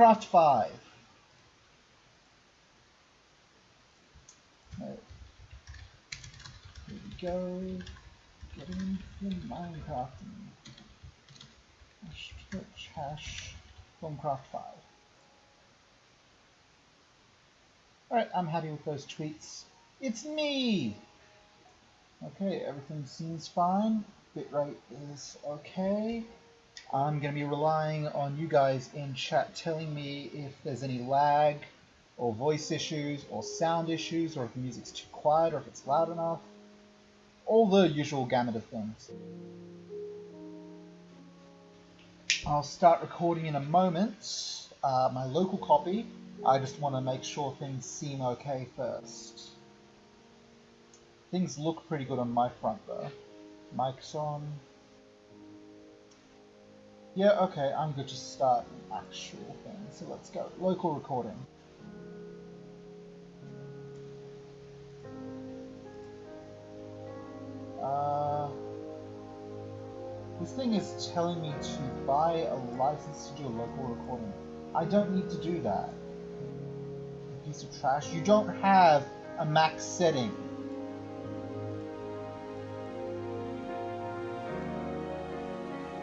Thaumcraft 5. Right. Here we go. Getting into Minecraft. Twitch hash Thaumcraft 5. Alright, I'm happy with those tweets. It's me! Okay, everything seems fine. Bitrate is okay. I'm going to be relying on you guys in chat telling me if there's any lag or voice issues or sound issues or if the music's too quiet or if it's loud enough. All the usual gamut of things. I'll start recording in a moment. My local copy. I just want to make sure things seem okay first. Things look pretty good on my front though. Mic's on. Yeah, okay, I'm good to start an actual thing. So let's go. Local recording. This thing is telling me to buy a license to do a local recording. I don't need to do that. Piece of trash. You don't have a max setting.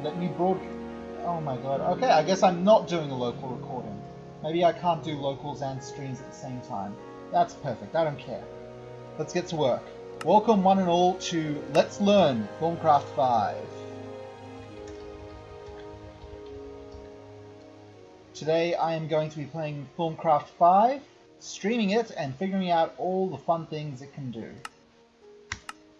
Let me broadcast. Oh my god. Okay, I guess I'm not doing a local recording. Maybe I can't do locals and streams at the same time. That's perfect. I don't care. Let's get to work. Welcome one and all to Let's Learn Thaumcraft 5. Today I am going to be playing Thaumcraft 5, streaming it and figuring out all the fun things it can do.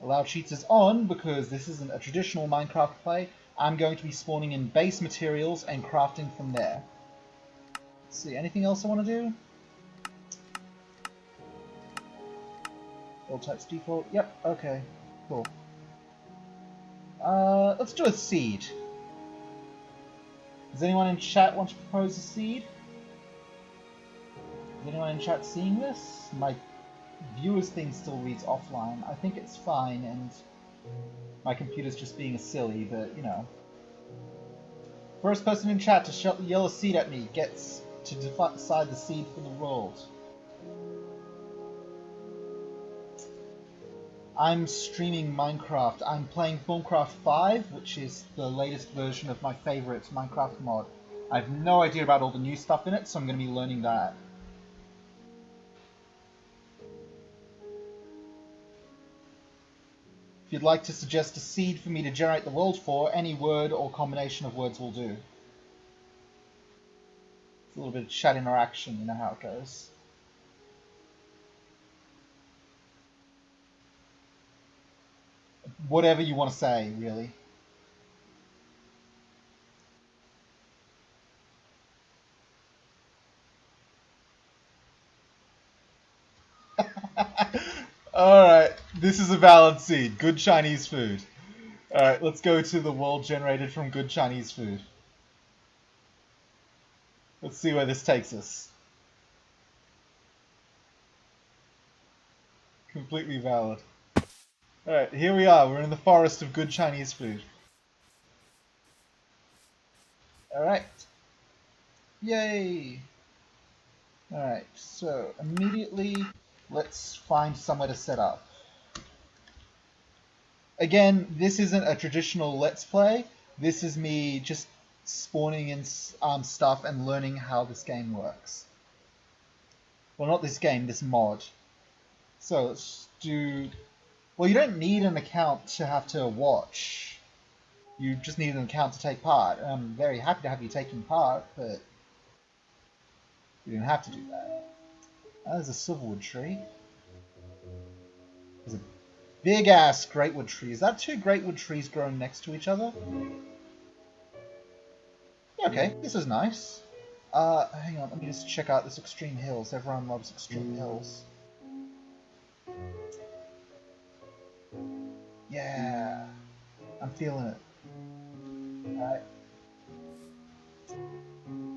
Allow cheats is on because this isn't a traditional Minecraft play. I'm going to be spawning in base materials and crafting from there. Let's see, anything else I want to do? All types default. Yep, okay, cool. Let's do a seed. Does anyone in chat want to propose a seed? Is anyone in chat seeing this? My viewers thing still reads offline. I think it's fine, and my computer's just being a silly, but you know. First person in chat to yell a seed at me gets to decide the seed for the world. I'm streaming Minecraft. I'm playing Thaumcraft 5, which is the latest version of my favorite Minecraft mod. I have no idea about all the new stuff in it, so I'm going to be learning that. If you'd like to suggest a seed for me to generate the world for, any word or combination of words will do. It's a little bit of chat interaction, you know how it goes. Whatever you want to say, really. Alright, this is a valid seed. Good Chinese food. Alright, let's go to the world generated from good Chinese food. Let's see where this takes us. Completely valid. Alright, here we are. We're in the forest of good Chinese food. Alright. Yay! Alright, so immediately let's find somewhere to set up. Again, this isn't a traditional Let's Play. This is me just spawning in stuff and learning how this game works. Well, not this game, this mod. So let's do... Well, you don't need an account to have to watch. You just need an account to take part. And I'm very happy to have you taking part, but you didn't have to do that. There's a silverwood tree. There's a big-ass greatwood tree. Is that two greatwood trees growing next to each other? Yeah, okay, this is nice. Hang on, let me just check out this Extreme Hills. Everyone loves Extreme Hills. Yeah, I'm feeling it. Alright.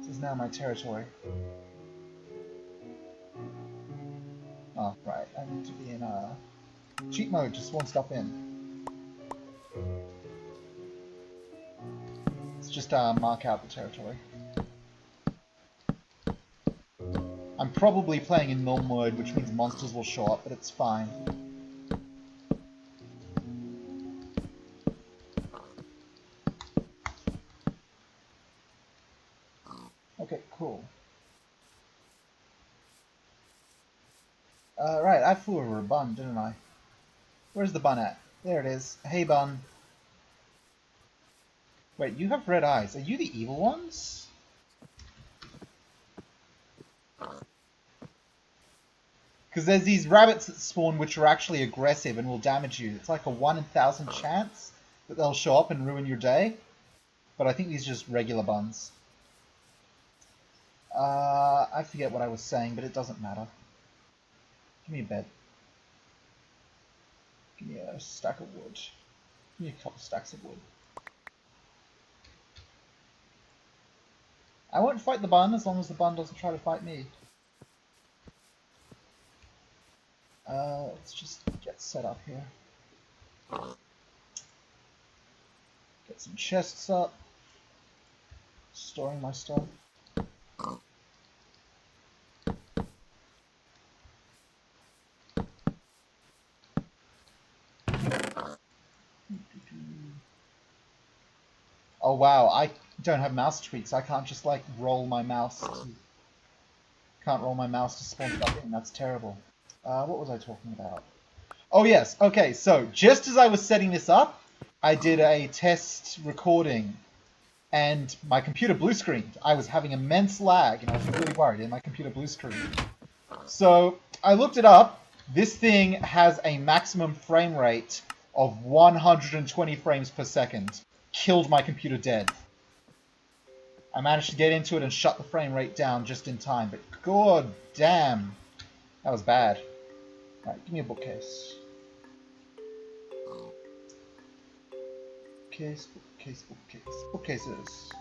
This is now my territory. Oh, right, I need to be in cheat mode to spawn stuff in. Let's just mark out the territory. I'm probably playing in null mode, which means monsters will show up, but it's fine. Okay, cool. Right, I flew over a bun, didn't I? Where's the bun at? There it is. Hey, bun. Wait, you have red eyes. Are you the evil ones? Because there's these rabbits that spawn which are actually aggressive and will damage you. It's like a 1 in 1,000 chance that they'll show up and ruin your day. But I think these are just regular buns. I forget what I was saying, but it doesn't matter. Give me a bed. Give me a stack of wood. Give me a couple stacks of wood. I won't fight the bun as long as the bun doesn't try to fight me. Let's just get set up here. Get some chests up. Storing my stuff. Oh wow, I don't have mouse tweaks. I can't just like roll my mouse. Can't roll my mouse to spawn stuff in. That's terrible. What was I talking about? Oh yes, okay, so just as I was setting this up, I did a test recording and my computer blue screened. I was having immense lag and I was really worried, and my computer blue screened. So I looked it up. This thing has a maximum frame rate of 120 frames per second. Killed my computer dead. I managed to get into it and shut the frame rate down just in time, but god damn, that was bad. Alright, give me a bookcase. Bookcase. Bookcases.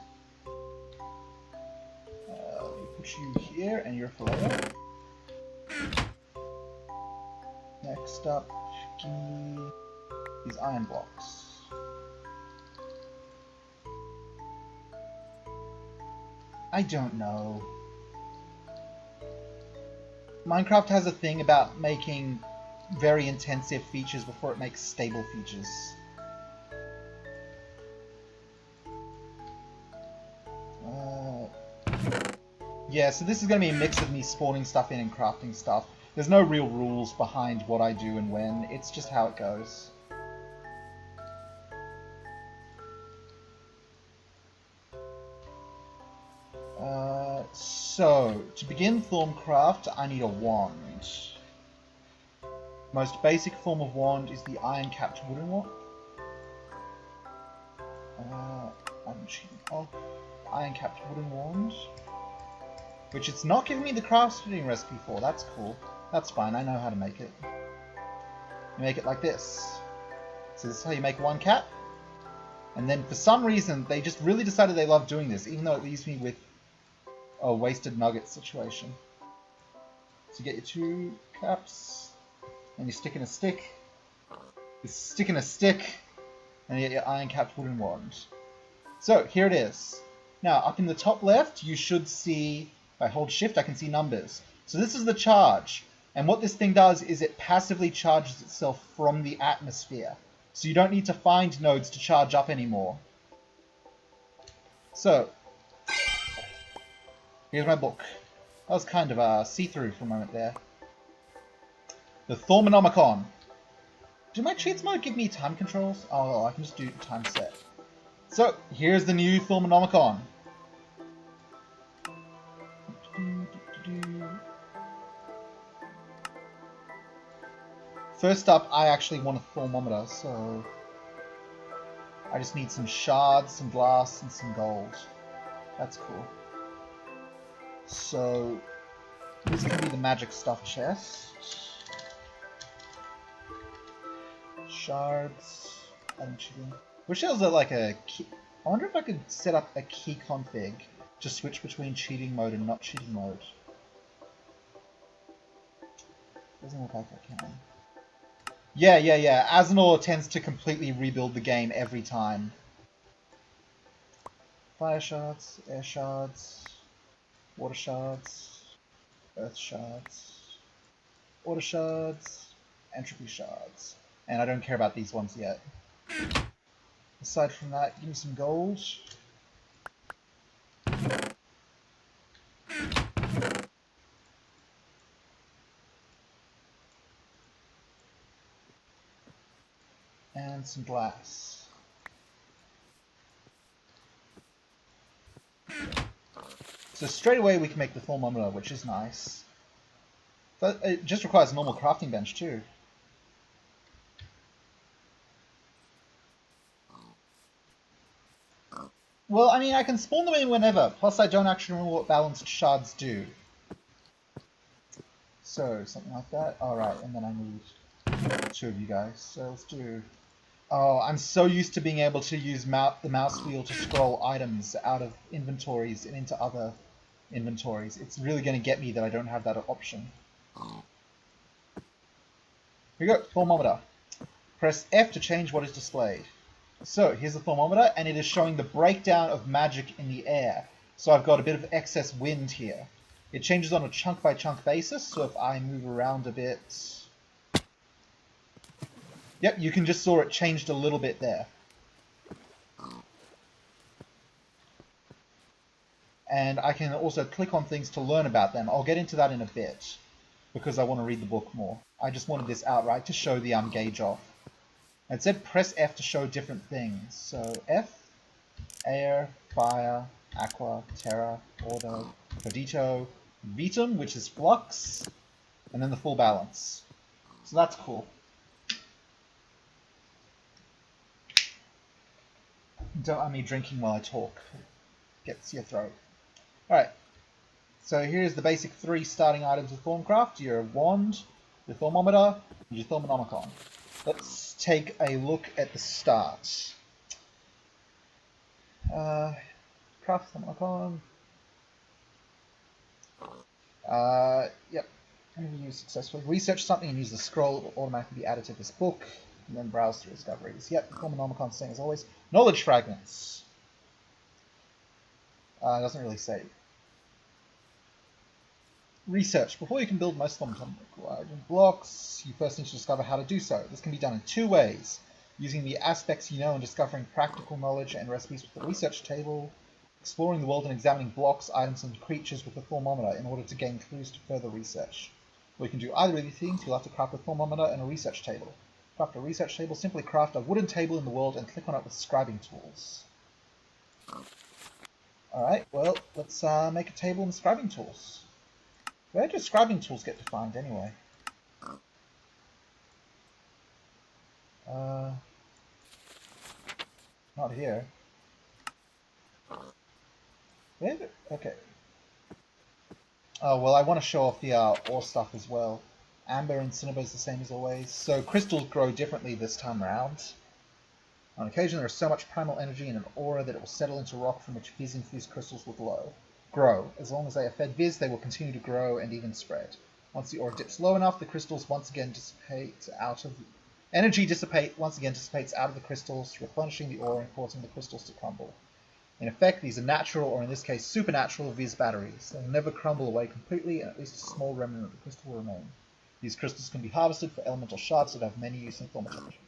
Let me put you here, and you're a filet. Next up, give me these iron blocks. I don't know. Minecraft has a thing about making very intensive features before it makes stable features. Yeah, so this is going to be a mix of me spawning stuff in and crafting stuff. There's no real rules behind what I do and when, it's just how it goes. So, to begin Thaumcraft, I need a wand. Most basic form of wand is the iron-capped wooden wand. I'm cheating off. Iron-capped wooden wand. Which it's not giving me the crafting recipe for. That's cool. That's fine, I know how to make it. You make it like this. So this is how you make one cap. And then for some reason, they just really decided they love doing this, even though it leaves me with a wasted nugget situation. So you get your 2 caps, and you stick in a stick. You stick in a stick, and you get your iron-capped wooden wand. So here it is. Now, up in the top left, you should see, if I hold shift, I can see numbers. So this is the charge. And what this thing does is it passively charges itself from the atmosphere. So you don't need to find nodes to charge up anymore. So, here's my book. That was kind of see-through for a moment there. The Thaumonomicon. Do my cheats mode give me time controls? Oh, I can just do time set. So, here's the new Thaumonomicon. First up, I actually want a thermometer, so I just need some shards, some glass, and some gold. That's cool. So, this can be the magic stuff chest. Shards. Wish there was like a key. I wonder if I could set up a key config to switch between cheating mode and not cheating mode. Doesn't look like I can. Yeah. Asinor tends to completely rebuild the game every time. Fire shards, air shards, water shards. Earth shards, order shards, entropy shards. And I don't care about these ones yet. Aside from that, give me some gold. And some glass. So straight away we can make the thermometer, which is nice. But it just requires a normal crafting bench too. Well, I mean, I can spawn them in whenever. Plus, I don't actually remember what balanced shards do. So, something like that. Alright, and then I need 2 of you guys. So let's do... Oh, I'm so used to being able to use the mouse wheel to scroll items out of inventories and into other inventories. It's really going to get me that I don't have that option. Here we go, thermometer. Press F to change what is displayed. So here's the thermometer, and it is showing the breakdown of magic in the air. So I've got a bit of excess wind here. It changes on a chunk by chunk basis, so if I move around a bit... Yep, you can just saw it changed a little bit there. And I can also click on things to learn about them. I'll get into that in a bit, because I want to read the book more. I just wanted this outright to show the gauge off. It said press F to show different things. So F, air, fire, aqua, terra, order, cogito, vitum, which is flux, and then the full balance. So that's cool. Don't mind me drinking while I talk. Gets your throat. Alright. So here's the basic 3 starting items of Thaumcraft. Your wand, your thermometer, and your thermonomicon. Let's take a look at the start. Craft thermonomicon. Yep. Interview successfully. Research something and use the scroll. It will automatically be added to this book. And then browse through discoveries. Yep, thermonomicon same as always. Knowledge fragments. Doesn't really say. Research. Before you can build most thermonomic blocks, you first need to discover how to do so. This can be done in 2 ways. Using the aspects you know and discovering practical knowledge and recipes with the research table. Exploring the world and examining blocks, items, and creatures with the thermometer in order to gain clues to further research. Or you can do either of these things. You'll have to craft a thermometer and a research table. Craft a research table. Simply craft a wooden table in the world and click on it with scribing tools. Alright, well, let's make a table and scribing tools. Where do scribing tools get defined anyway? Not here. Where? Okay. Oh, well, I want to show off the ore stuff as well. Amber and cinnabar is the same as always. So crystals grow differently this time around. On occasion, there is so much primal energy in an aura that it will settle into rock from which Viz-infused crystals will grow. As long as they are fed Viz, they will continue to grow and even spread. Once the aura dips low enough, the crystals once again dissipates out of the crystals, replenishing the aura and causing the crystals to crumble. In effect, these are natural, or in this case, supernatural Viz batteries. They will never crumble away completely, and at least a small remnant of the crystal will remain. These crystals can be harvested for elemental shards that have many uses in thaumaturgy.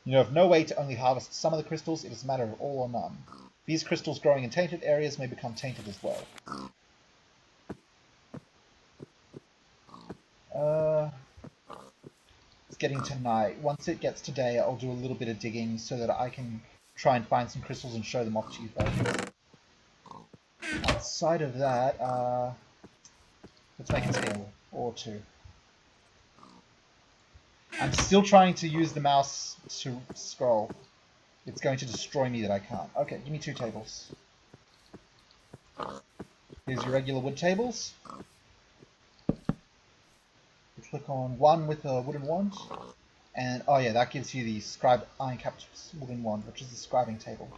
You know of no way to only harvest some of the crystals, it is a matter of all or none. These crystals growing in tainted areas may become tainted as well. It's getting to night. Once it gets to day, I'll do a little bit of digging so that I can try and find some crystals and show them off to you folks. Outside of that, let's make a table or 2. I'm still trying to use the mouse to scroll. It's going to destroy me that I can't. Okay, give me 2 tables. Here's your regular wood tables. You click on one with a wooden wand. And, oh yeah, that gives you the scribe iron-capped wooden wand, which is the scribing table.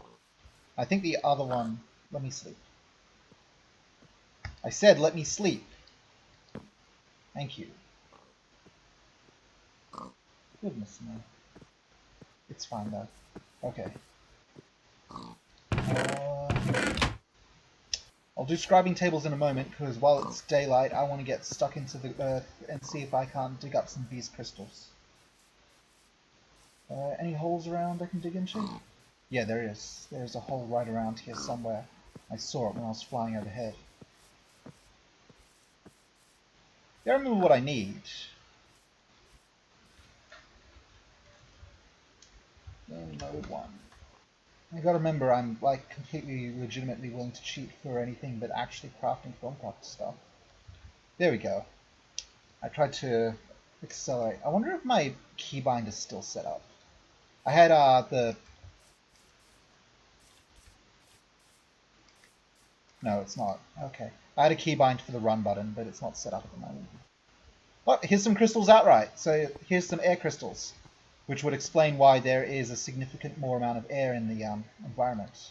I think the other one... Let me sleep. I said let me sleep. Thank you. Goodness me. It's fine though. Okay. I'll do scribing tables in a moment, because while it's daylight, I want to get stuck into the earth and see if I can't dig up some of these crystals. Any holes around I can dig into? Yeah, there is. There's a hole right around here somewhere. I saw it when I was flying overhead. Yeah, I remember what I need. Game mode 1. I gotta remember, I'm like completely legitimately willing to cheat for anything but actually crafting Thaumcraft stuff. There we go. I tried to accelerate. I wonder if my keybind is still set up. I had the... No, it's not. Okay. I had a keybind for the run button, but it's not set up at the moment. Oh, here's some crystals outright. So here's some air crystals, which would explain why there is a significant more amount of air in the environment.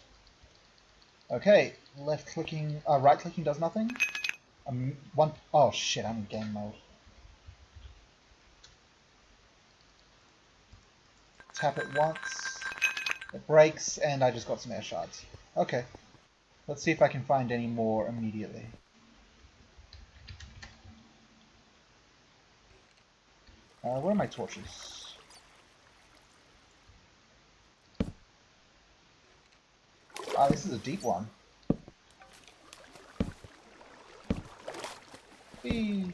Okay, left-clicking, right-clicking does nothing. Oh shit, I'm in game mode. Tap it once, it breaks, and I just got some air shards. Okay, let's see if I can find any more immediately. Where are my torches? Ah, this is a deep one. Whee!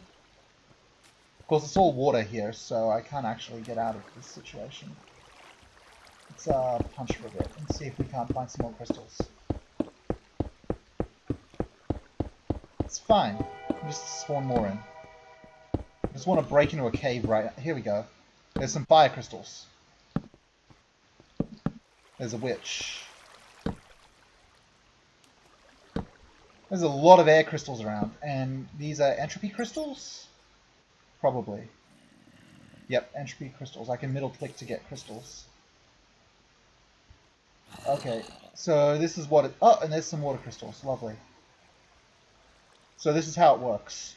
Of course, it's all water here, so I can't actually get out of this situation. Let's punch for a bit and see if we can't find some more crystals. It's fine. Just spawn more in. I just want to break into a cave right... Here we go. There's some fire crystals. There's a witch. There's a lot of air crystals around, and these are entropy crystals? Probably. Yep, entropy crystals. I can middle click to get crystals. Okay, so this is what it... Oh, and there's some water crystals. Lovely. So this is how it works.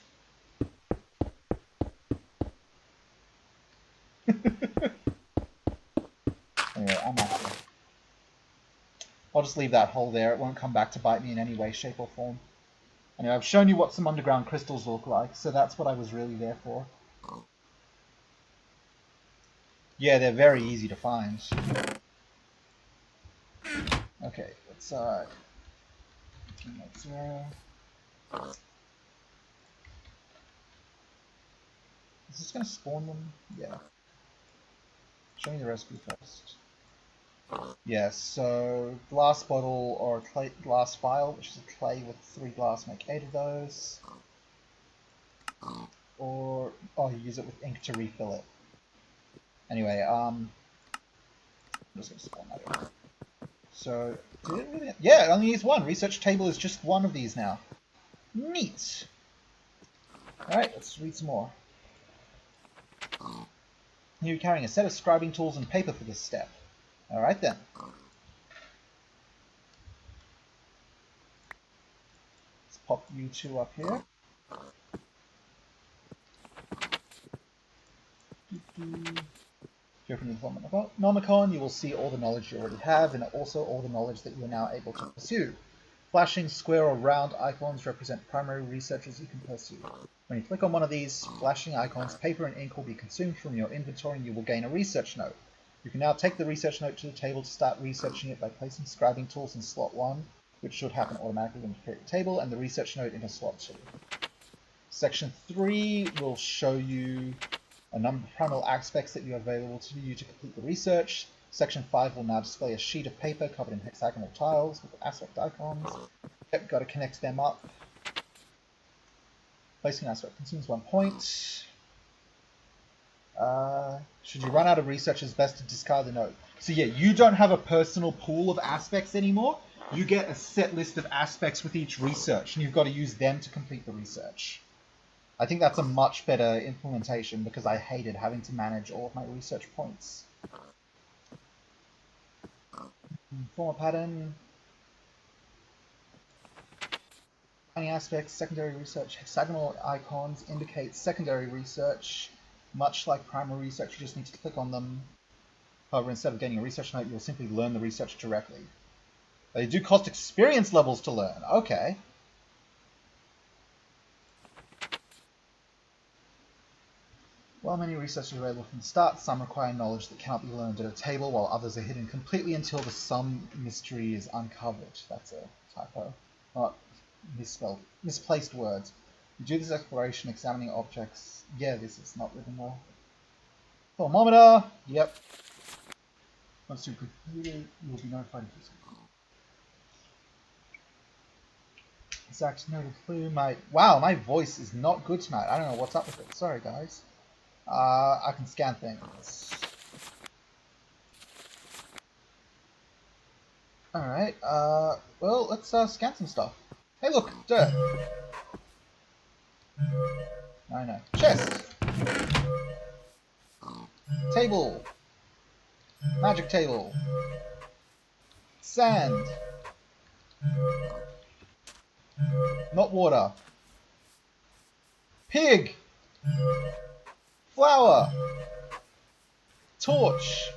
Anyway, I'm out here. I'll just leave that hole there. It won't come back to bite me in any way, shape, or form. Anyway, I've shown you what some underground crystals look like, so that's what I was really there for. Yeah, they're very easy to find. Okay, let's zero. Is this going to spawn them? Yeah. Show me the recipe first. Yes, so glass bottle or clay, glass vial, which is a clay with 3 glass, make 8 of those. Or, oh, you use it with ink to refill it. Anyway, I'm just going to spawn that in. So, did it really... Yeah, it only needs 1. Research table is just 1 of these now. Neat! Alright, let's read some more. You're carrying a set of scribing tools and paper for this step. Alright then. Let's pop you 2 up here. Here from the Nomicon, you will see all the knowledge you already have, and also all the knowledge that you are now able to pursue. Flashing square or round icons represent primary researches you can pursue. When you click on one of these flashing icons, paper and ink will be consumed from your inventory and you will gain a research note. You can now take the research note to the table to start researching it by placing scribing tools in slot 1, which should happen automatically when you create the table, and the research note into slot 2. Section 3 will show you a number of primal aspects that you have available to you to complete the research. Section 5 will now display a sheet of paper covered in hexagonal tiles with aspect icons. Yep, got to connect them up. Placing an aspect consumes 1 point. Should you run out of research, it's best to discard the note. So yeah, you don't have a personal pool of aspects anymore. You get a set list of aspects with each research, and you've got to use them to complete the research. I think that's a much better implementation because I hated having to manage all of my research points. Form a pattern. Finding aspects, secondary research. Hexagonal icons indicate secondary research. Much like primary research, you just need to click on them. However, instead of getting a research note, you'll simply learn the research directly. They do cost experience levels to learn. Okay. While many researchers are able from the start, some require knowledge that cannot be learned at a table, while others are hidden completely until the sum mystery is uncovered. That's a typo. Not misspelled. Misplaced words. You do this exploration examining objects. Yeah, this is not written well. Thermometer! Yep. Once you've completed, you will be notified if you exact note of clue. Wow, my voice is not good tonight. I don't know what's up with it. Sorry, guys. I can scan things. Alright, well, let's scan some stuff. Hey, look, dirt. I know. Chest. Table. Magic table. Sand. Not water. Pig. Flower. Torch.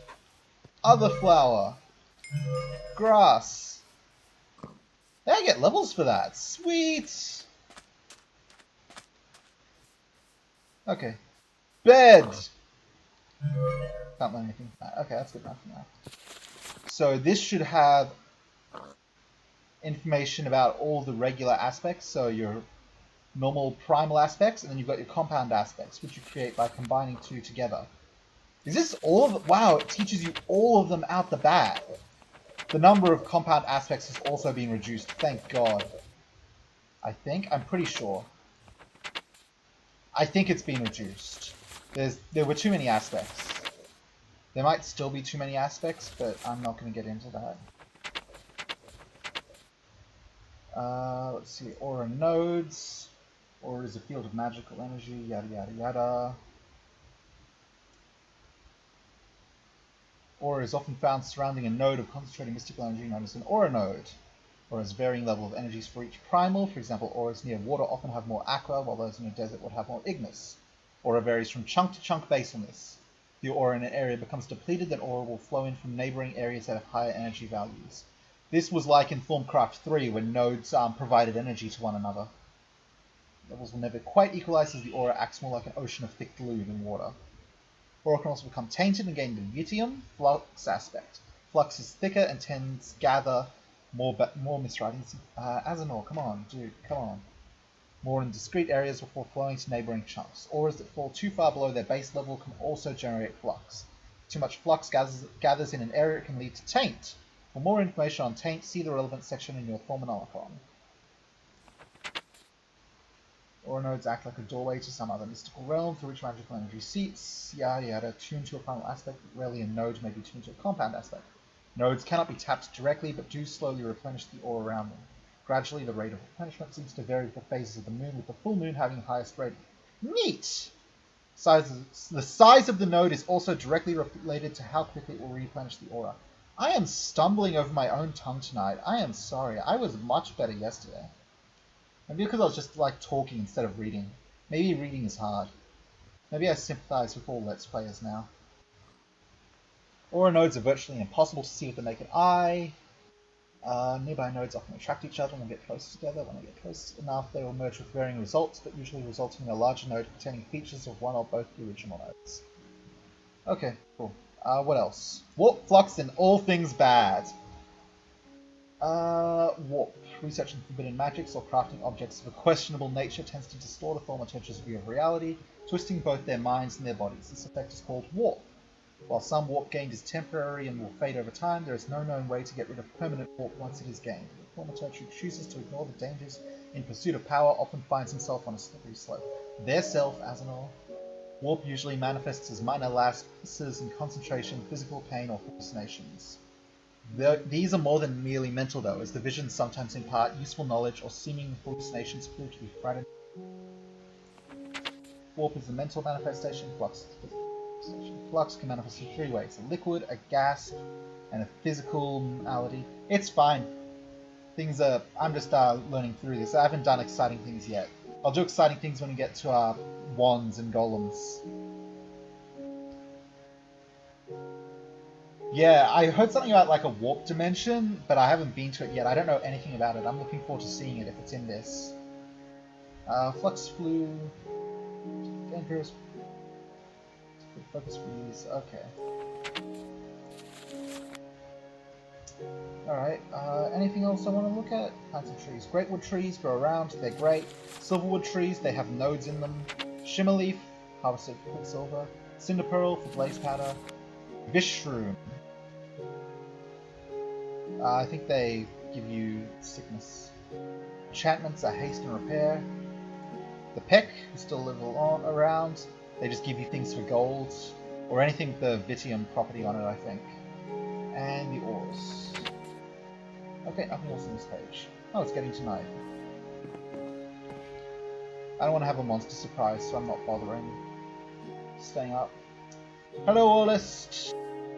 Other flower. Grass. Hey, I get levels for that. Sweet. Okay. Bed. Can't learn anything from that. Okay, that's good enough for now. So this should have information about all the regular aspects. So your normal primal aspects, and then you've got your compound aspects, which you create by combining two together. Is this all of it? Wow, it teaches you all of them out the bat. The number of compound aspects has also been reduced, thank God. I think, I'm pretty sure. I think it's been reduced. There were too many aspects. There might still be too many aspects, but I'm not going to get into that. Let's see, aura nodes. Aura is a field of magical energy, yada yada yada. Aura is often found surrounding a node of concentrated mystical energy known as an aura node. Aura has varying level of energies for each primal. For example, auras near water often have more aqua, while those in a desert would have more ignis. Aura varies from chunk to chunk based on this. If the aura in an area becomes depleted, then aura will flow in from neighboring areas that have higher energy values. This was like in Thaumcraft 3, when nodes provided energy to one another. Levels will never quite equalize, as the aura acts more like an ocean of thick glue than water. Aura can also become tainted and gain the Vitium Flux aspect. Flux is thicker and tends to gather more miswritings. Azanor, come on, dude, come on. More in discrete areas before flowing to neighboring chunks. Auras that fall too far below their base level can also generate flux. Too much flux gathers in an area, it can lead to taint. For more information on taint, see the relevant section in your Thaumonomicon. Aura nodes act like a doorway to some other mystical realm through which magical energy seeps. Yada yada, tuned to a primal aspect, but rarely a node may be tuned to a compound aspect. Nodes cannot be tapped directly, but do slowly replenish the aura around them. Gradually, the rate of replenishment seems to vary with the phases of the moon, with the full moon having the highest rate. Neat! The size of the node is also directly related to how quickly it will replenish the aura. I am stumbling over my own tongue tonight. I am sorry. I was much better yesterday. Maybe because I was just like talking instead of reading. Maybe reading is hard. Maybe I sympathize with all Let's Players now. Aura nodes are virtually impossible to see with the naked eye. Nearby nodes often attract each other and will get close together. When they get close enough, they will merge with varying results, but usually resulting in a larger node containing features of one or both the original nodes. Okay, cool. What else? Warp, flux, and all things bad. Warp. Researching forbidden magics or crafting objects of a questionable nature tends to distort a thaumaturge's view of reality, twisting both their minds and their bodies. This effect is called warp. While some warp gained is temporary and will fade over time, there is no known way to get rid of permanent warp once it is gained. The thaumaturge who chooses to ignore the dangers in pursuit of power often finds himself on a slippery slope. Their self, Azanor. Warp usually manifests as minor lapses in concentration, physical pain, or hallucinations. These are more than merely mental, though, as the visions sometimes impart useful knowledge or seeming hallucinations prove to be frightening. Warp is a mental manifestation, flux is a physical manifestation. Flux can manifest in three ways: a liquid, a gas, and a physical malady. It's fine. I'm just learning through this. I haven't done exciting things yet. I'll do exciting things when we get to wands and golems. Yeah, I heard something about like a warp dimension, but I haven't been to it yet. I don't know anything about it. I'm looking forward to seeing it if it's in this. Flux flu. Dangerous. Focus freeze. Okay. Alright, anything else I want to look at? Plants and trees. Greatwood trees grow around, they're great. Silverwood trees, they have nodes in them. Shimmerleaf, harvested quicksilver. Cinderpearl for blaze powder. Vishroom. I think they give you sickness. Enchantments are haste and repair. The Peck, who still live around, they just give you things for gold. Or anything with the Vitium property on it, I think. And the ores. Okay, nothing else on this page. Oh, it's getting to night. I don't want to have a monster surprise, so I'm not bothering staying up. Hello, Orlist!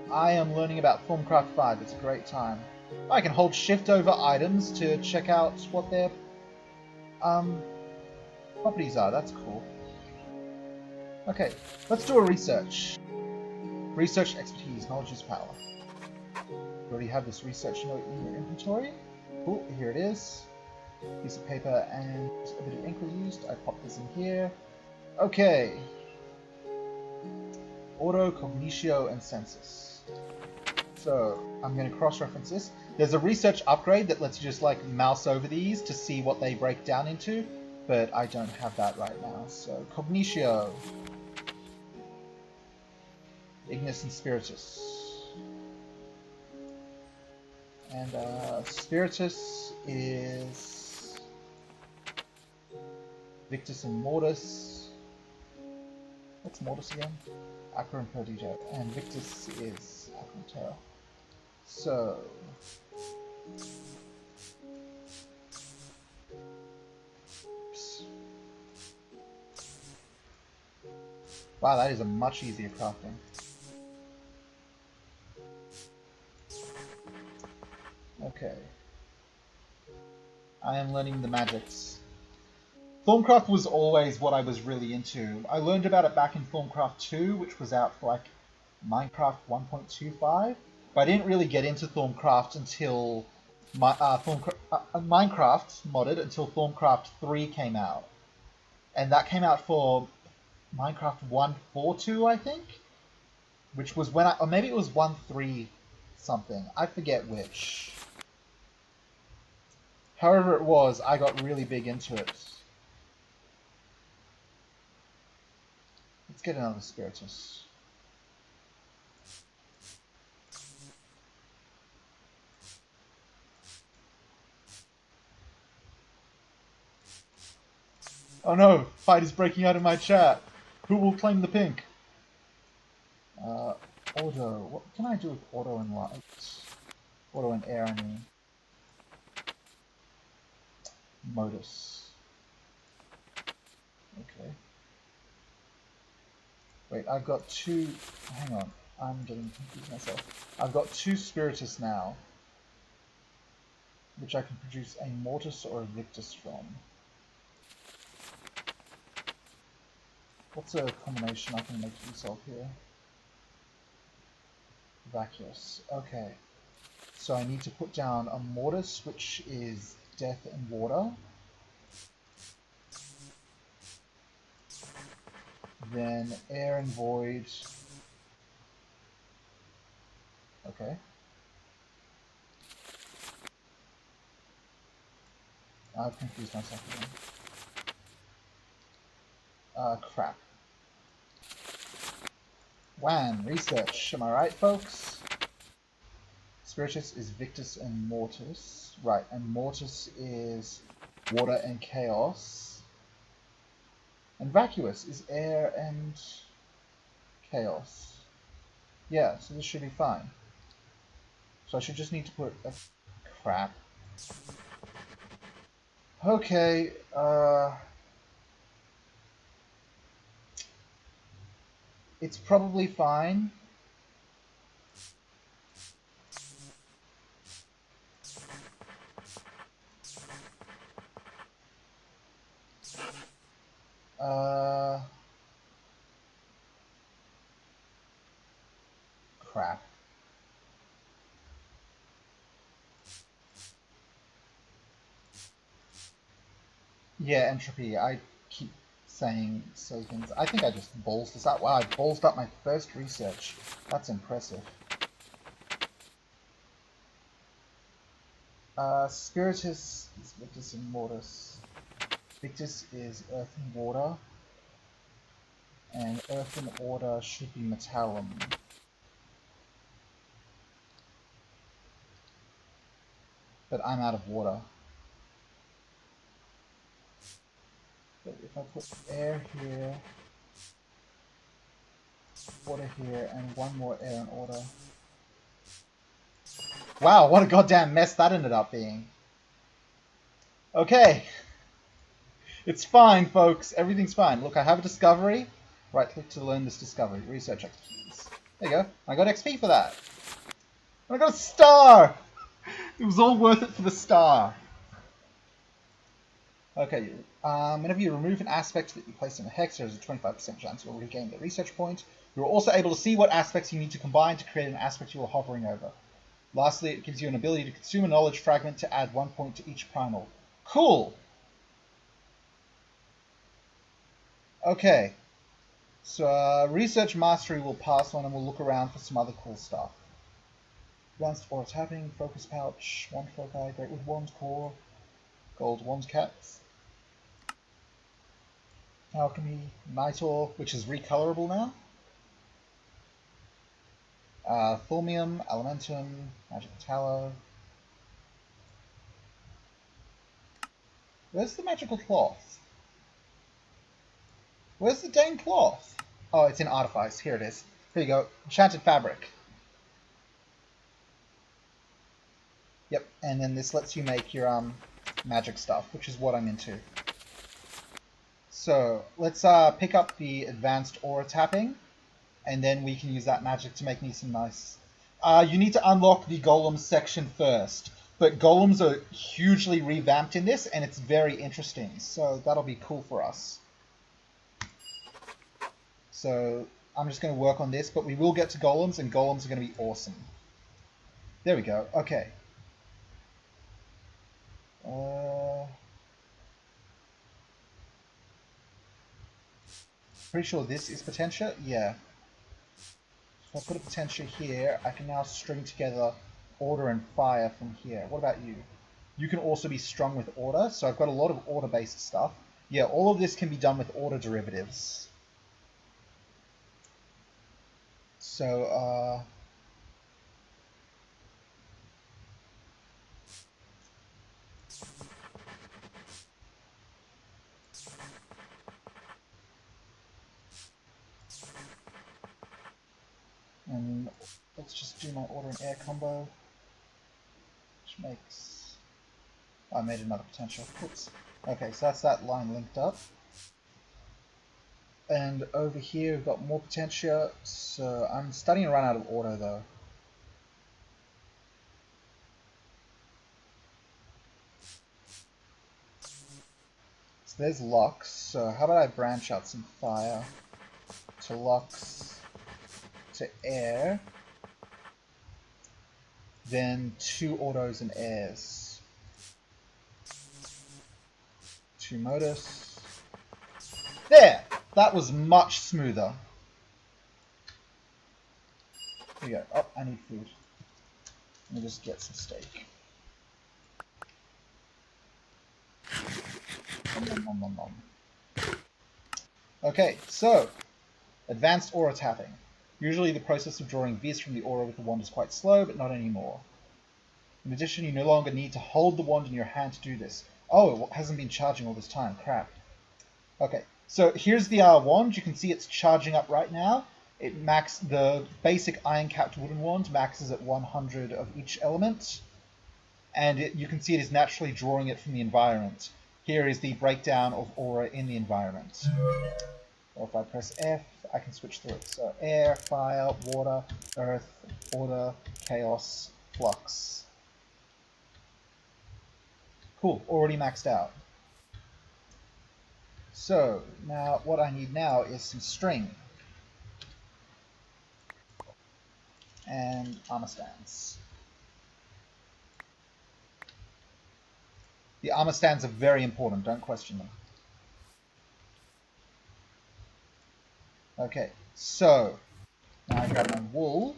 I am learning about Thaumcraft 5. It's a great time. I can hold shift over items to check out what their properties are. That's cool. Okay, let's do a research. Research expertise. Knowledge is power. You already have this research note in your inventory. Cool, here it is. Piece of paper and a bit of ink was used. I pop this in here. Okay. Auto, Cognitio, and Census. So, I'm going to cross-reference this. There's a research upgrade that lets you just, like, mouse over these to see what they break down into, but I don't have that right now. So, Cognitio. Ignis and Spiritus. And Spiritus is Victus and Mortis. What's Mortis again? Acro and Prodigio. And Victus is Acro and Terra. So oops. Wow, that is a much easier crafting. Okay. I am learning the magics. Thaumcraft was always what I was really into. I learned about it back in Thaumcraft 2, which was out for like Minecraft 1.25, but I didn't really get into Thaumcraft until Minecraft modded until Thaumcraft 3 came out. And that came out for Minecraft 1.4.2, I think? Which was when or maybe it was 1.3 something. I forget which. However it was, I got really big into it. Let's get another Spiritus. Oh no! Fight is breaking out in my chat! Who will claim the pink? Auto. What can I do with auto and light? Auto and air, I mean. Modus. Okay. Wait, I've got two... Hang on. I'm getting confused myself. I've got two Spiritus now, which I can produce a Mortis or a Victus from. What's a combination I can make use of here? Vacuous. Okay. So I need to put down a Mortis, which is death and water. Then air and void. Okay. I've confused myself again. Crap. WAN, research. Am I right, folks? Spiritus is Victus and Mortis. Right, and Mortis is water and chaos. And Vacuous is air and chaos. Yeah, so this should be fine. So I should just need to put a... Crap. Okay, it's probably fine. Crap. Yeah, entropy. I keep saying silly things. I think I just ballsed this up. Wow, I ballsed up my first research. That's impressive. Spiritus is Victus and Mortis. Victus is Earth and Water. And Earth and Water should be Metallum. But I'm out of water. But if I put air here, water here, and one more air and water. Wow, what a goddamn mess that ended up being. Okay. It's fine, folks. Everything's fine. Look, I have a discovery. Right click to learn this discovery. Research expertise. There you go. I got XP for that. And I got a star! It was all worth it for the star. Okay, whenever you remove an aspect that you place in a hex, there's a 25% chance you'll regain the research point. You're also able to see what aspects you need to combine to create an aspect you are hovering over. Lastly, it gives you an ability to consume a knowledge fragment to add 1 point to each primal. Cool! Okay. So, research mastery will pass on and we'll look around for some other cool stuff. Advanced Aura Tapping, Focus Pouch, Wand Foci, Greatwood Wand Core, Gold Wand Caps, Alchemy, Night Ore, which is recolorable now, Thaumium, Elementum, Magic Tallow. Where's the magical cloth? Where's the dang cloth? Oh, it's in Artifice. Here it is. Here you go. Enchanted Fabric. Yep, and then this lets you make your magic stuff, which is what I'm into. So let's pick up the Advanced Aura Tapping, and then we can use that magic to make me some nice... you need to unlock the Golems section first, but Golems are hugely revamped in this, and it's very interesting, so that'll be cool for us. So I'm just going to work on this, but we will get to Golems, and Golems are going to be awesome. There we go. Okay. Pretty sure this is Potentia? Yeah. If I put a Potentia here, I can now string together Order and Fire from here. What about you? You can also be strung with Order, so I've got a lot of Order-based stuff. Yeah, all of this can be done with Order derivatives. So, and let's just do my Order and Air combo, which makes... I made another Potential. Oops. Okay, so that's that line linked up. And over here we've got more Potentia, so I'm starting to run out of Order though. So there's Lux, so how about I branch out some Fire to Lux to Air, then 2 Autos and Airs. 2 Modus. There! That was much smoother. Here we go. Oh, I need food. Let me just get some steak. Nom, nom, nom, nom. Okay, so Advanced Aura Tapping. Usually the process of drawing Vis from the aura with the wand is quite slow, but not anymore. In addition, you no longer need to hold the wand in your hand to do this. Oh, it hasn't been charging all this time. Crap. Okay, so here's the wand. You can see it's charging up right now. The basic iron-capped wooden wand maxes at 100 of each element, and you can see it is naturally drawing it from the environment. Here is the breakdown of aura in the environment. Or if I press F, I can switch through it. So air, fire, water, earth, order, chaos, flux. Cool, already maxed out. So now what I need now is some string and armor stands. The armor stands are very important, don't question them. Okay, so now I grab my wool,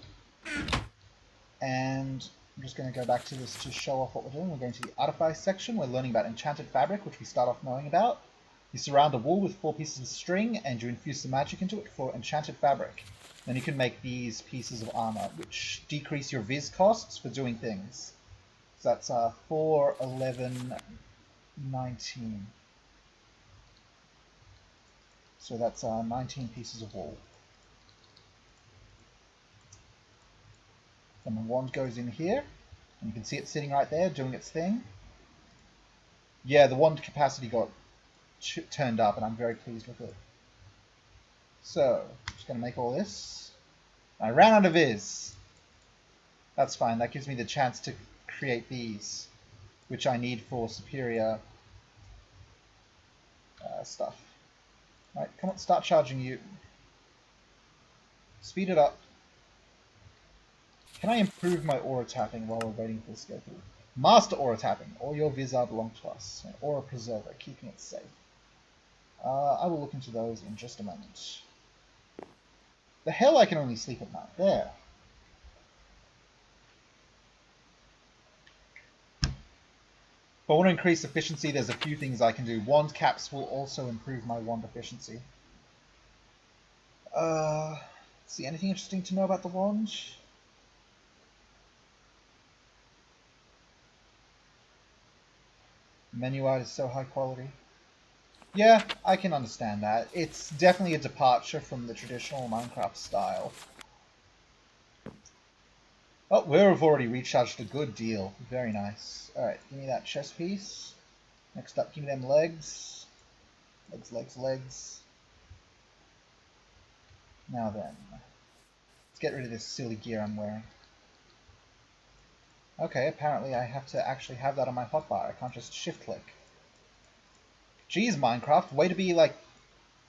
and I'm just going to go back to this to show off what we're doing. We're going to the artifice section. We're learning about enchanted fabric, which we start off knowing about. You surround the wool with 4 pieces of string, and you infuse some magic into it for enchanted fabric. Then you can make these pieces of armor, which decrease your viz costs for doing things. So that's 4, 11, 19. So that's 19 pieces of wool. And the wand goes in here, and you can see it sitting right there doing its thing. Yeah, the wand capacity got turned up, and I'm very pleased with it. So, just going to make all this. I ran out of viz. That's fine, that gives me the chance to create these, which I need for superior stuff. Alright, come on, start charging you. Speed it up. Can I improve my aura tapping while we're waiting for this to go through? Master aura tapping. All your Vizar belong to us. An aura preserver, keeping it safe. I will look into those in just a moment. The hell, I can only sleep at night. There. If I want to increase efficiency, there's a few things I can do. Wand caps will also improve my wand efficiency. See, anything interesting to know about the wand? Menu art is so high quality. Yeah, I can understand that. It's definitely a departure from the traditional Minecraft style. Oh, we've already recharged a good deal. Very nice. Alright, give me that chest piece. Next up, give me them legs. Legs, legs, legs. Now then. Let's get rid of this silly gear I'm wearing. Okay, apparently I have to actually have that on my hotbar. I can't just shift-click. Geez, Minecraft, way to be, like,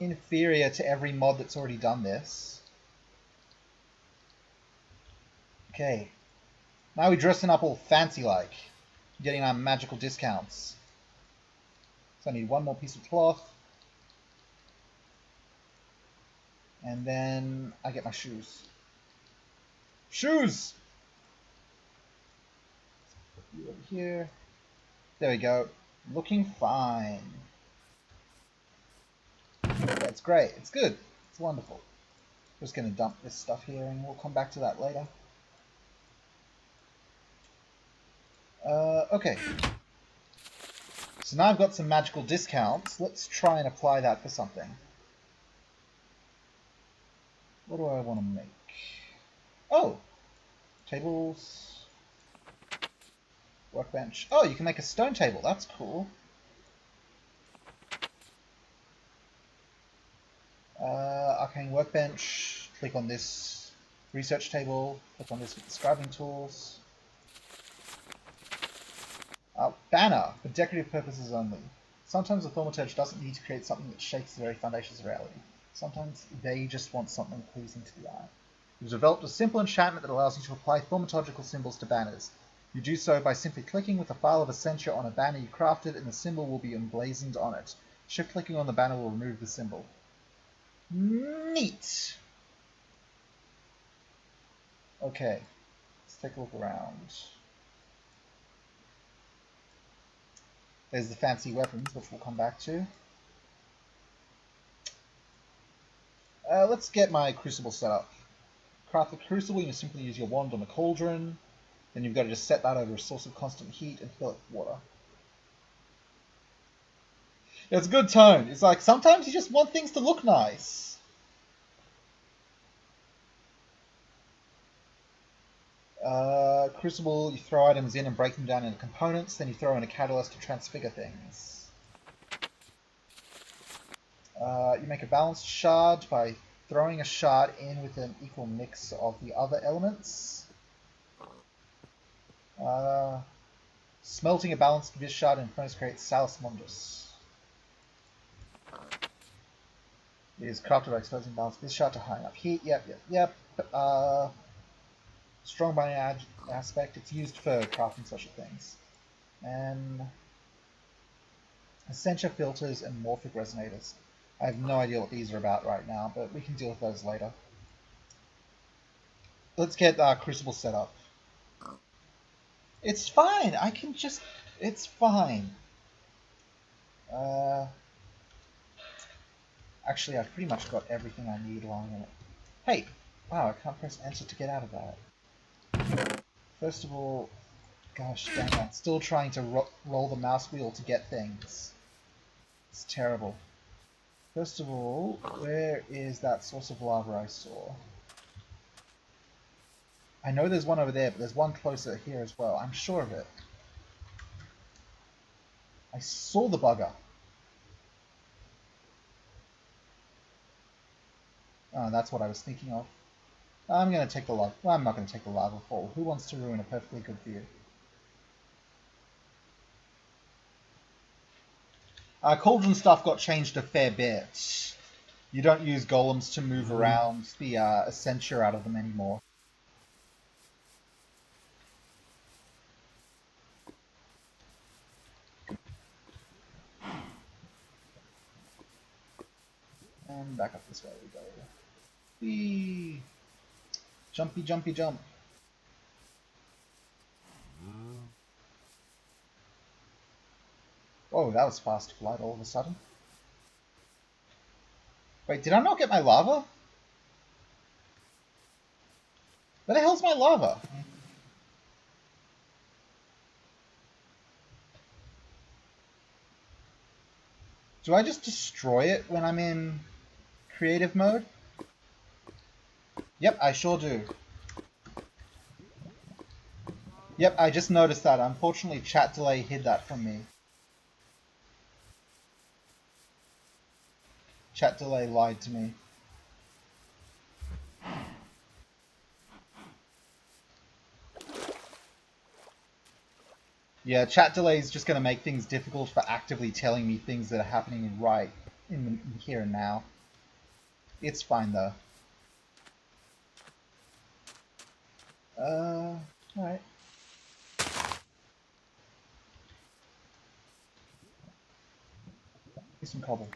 inferior to every mod that's already done this. Okay. Now we're dressing up all fancy-like. Getting our magical discounts. So I need one more piece of cloth. And then I get my shoes. Shoes! Put you over here. There we go. Looking fine. That's great. It's good. It's wonderful. Just going to dump this stuff here and we'll come back to that later. Okay. So now I've got some magical discounts. Let's try and apply that for something. What do I want to make? Oh! Tables. Workbench. Oh, you can make a stone table. That's cool. Arcane Workbench. Click on this research table. Click on this with the scribing tools. Banner, for decorative purposes only. Sometimes the thaumaturge doesn't need to create something that shakes the very foundations of reality. Sometimes they just want something pleasing to the eye. We've developed a simple enchantment that allows you to apply thaumaturgical symbols to banners. You do so by simply clicking with a file of Essentia on a banner you crafted, and the symbol will be emblazoned on it. Shift-clicking on the banner will remove the symbol. Neat! Okay, let's take a look around. There's the fancy weapons, which we'll come back to. Let's get my crucible set up. Craft the crucible, you simply use your wand on a cauldron. Then you've got to just set that over a source of constant heat and fill it with water. Yeah, it's a good tone. It's like, sometimes you just want things to look nice. Crucible, you throw items in and break them down into components, then you throw in a catalyst to transfigure things. You make a balanced shard by throwing a shard in with an equal mix of the other elements. Smelting a balanced vis shard in furnace creates Salus Mundus. It is crafted by exposing balanced vis shard to high enough heat. Yep. Strong binding aspect. It's used for crafting special things. And Essentia filters and morphic resonators. I have no idea what these are about right now, but we can deal with those later. Let's get Crucible set up. It's fine. I can just... It's fine. Actually, I've pretty much got everything I need lying in it. Hey! Wow, I can't press enter to get out of that. First of all, gosh dang, I'm still trying to roll the mouse wheel to get things. It's terrible. First of all, where is that source of lava I saw? I know there's one over there, but there's one closer here as well. I'm sure of it. I saw the bugger. Oh, that's what I was thinking of. I'm going to take the lava. Well, I'm not going to take the lava fall. Who wants to ruin a perfectly good view? Cauldron stuff got changed a fair bit. You don't use golems to move around the essentia out of them anymore. And back up this way we go. Whee! Jumpy, jumpy, jump. Whoa, that was fast flight all of a sudden. Wait, did I not get my lava? Where the hell's my lava? Do I just destroy it when I'm in creative mode? Yep, I sure do. Yep, I just noticed that. Unfortunately, chat delay hid that from me. Chat delay lied to me. Yeah, chat delay is just going to make things difficult for actively telling me things that are happening right in the here and now. It's fine though. Alright. Here's some cobble.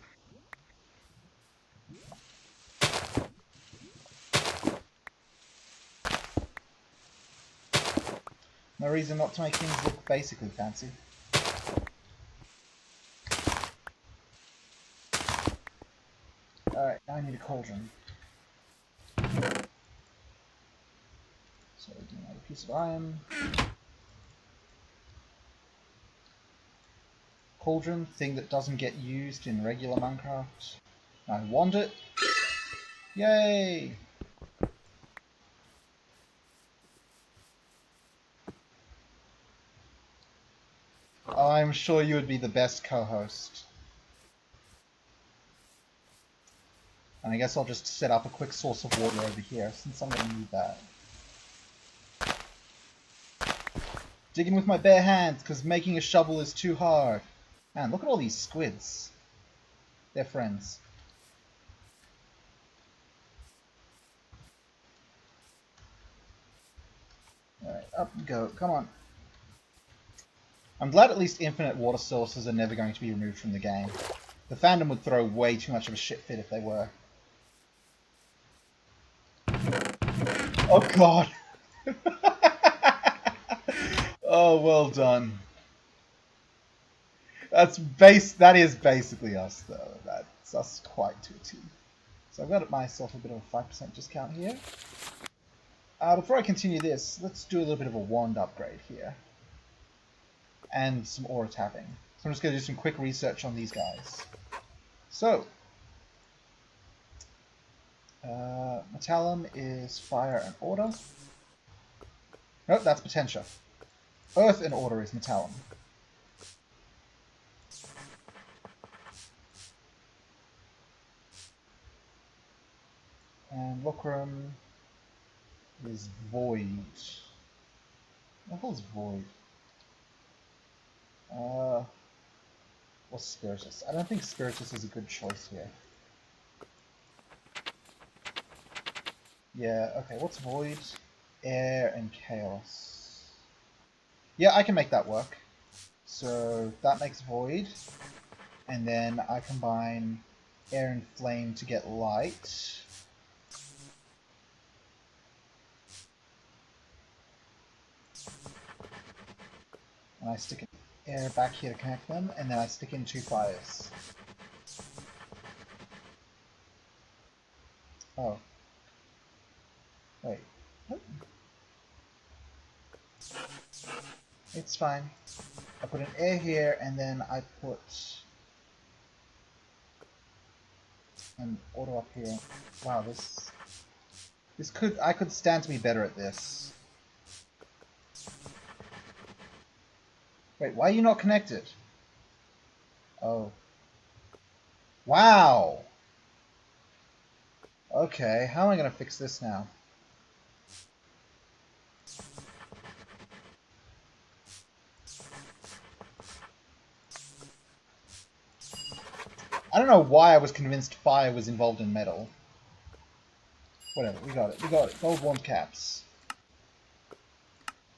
No reason not to make things look basically fancy. Alright, now I need a cauldron. So we do another piece of iron. Cauldron, thing that doesn't get used in regular Minecraft. I want it. Yay! I'm sure you would be the best co-host. And I guess I'll just set up a quick source of water over here, since I'm going to need that. Digging with my bare hands, because making a shovel is too hard. Man, look at all these squids. They're friends. Alright, up you go. Come on. I'm glad at least infinite water sources are never going to be removed from the game. The fandom would throw way too much of a shit fit if they were. Oh god! Oh, well done. That is basically us, though. That's us quite to a T. So I've got myself a bit of a 5% discount here. Before I continue this, let's do a little bit of a wand upgrade here. And some aura tapping. So I'm just going to do some quick research on these guys. So, Metallum is fire and order. Nope, that's Potentia. Earth and order is Metallum. And Lucrum is void. What the hell is void? What's Spiritus? I don't think Spiritus is a good choice here. Yeah, okay, what's void? Air and chaos. Yeah, I can make that work. So that makes void. And then I combine air and flame to get light. And I stick air back here to connect them, and then I stick in 2 fires. Oh. Wait. What? It's fine. I put an air here, and then I put an auto up here. Wow, I could stand to be better at this. Wait, why are you not connected? Oh. Wow! Okay, how am I gonna fix this now? I don't know why I was convinced fire was involved in metal. Whatever, we got it. We got it. Gold wand caps.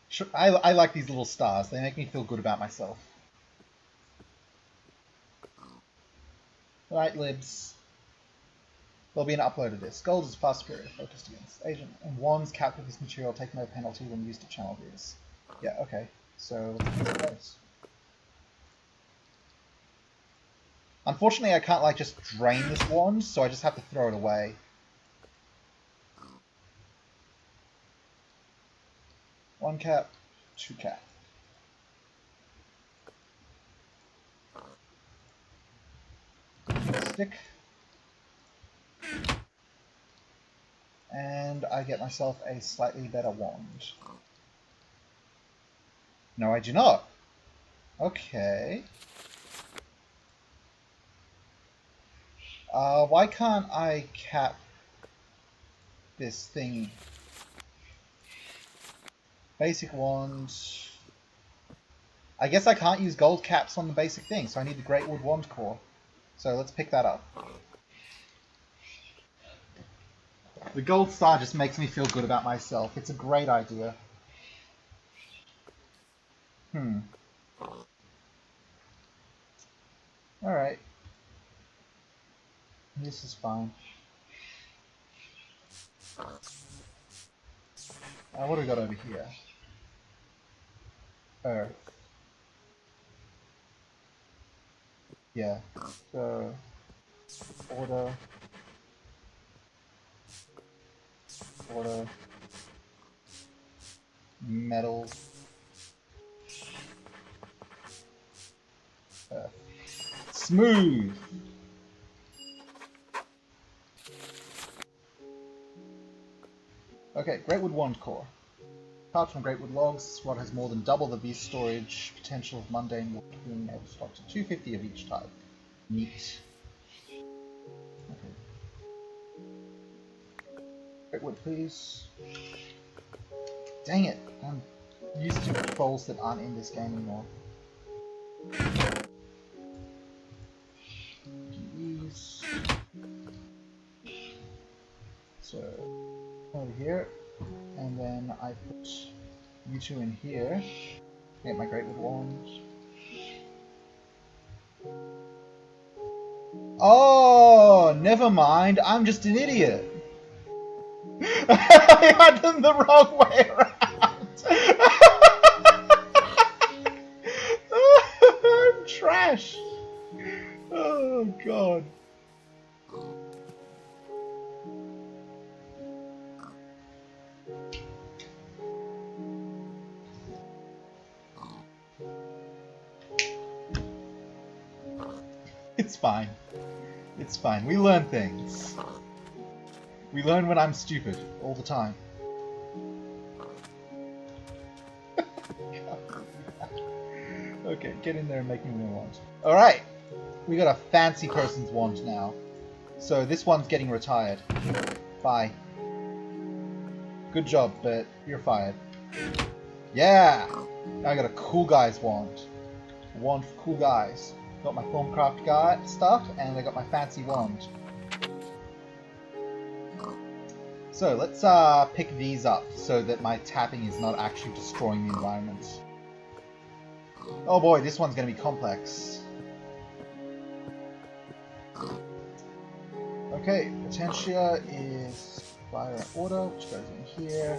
Sure, I like these little stars. They make me feel good about myself. Right, libs. There'll be an upload of this. Gold is far superior, focused against agent. And wands capped with this material take no penalty when used to channel these. Yeah, okay. So, let's use those. Unfortunately, I can't, like, just drain this wand, so I just have to throw it away. One cap, 2 cap. Stick. And I get myself a slightly better wand. No, I do not. Okay. Why can't I cap this thing? Basic wand. I guess I can't use gold caps on the basic thing, so I need the Great Wood Wand Core. So let's pick that up. The gold star just makes me feel good about myself. It's a great idea. Alright. This is fine. What do we got over here? Earth. Yeah. So, order. Metal. Earth. Smooth! Okay, Greatwood Wand Core. Apart from Greatwood logs, this rod has more than double the beast storage potential of mundane wood, being able to stock to 250 of each type. Neat. Okay. Greatwood, please. Dang it! I'm used to controls that aren't in this game anymore. These. So, over here. And then I put you two in here. Get my Greatwood wand. Oh, never mind. I'm just an idiot. I had them the wrong way around. I'm trash. Oh, God. It's fine. It's fine. We learn things. We learn when I'm stupid all the time. Okay, get in there and make me a wand. Alright, we got a fancy person's wand now. So this one's getting retired. Bye. Good job, but you're fired. Yeah! Now I got a cool guy's wand. A wand for cool guys. Got my Thaumcraft guy stuff, and I got my fancy wand. So let's pick these up so that my tapping is not actually destroying the environment. Oh boy, this one's going to be complex. Okay, Potentia is fire and order, which goes in here.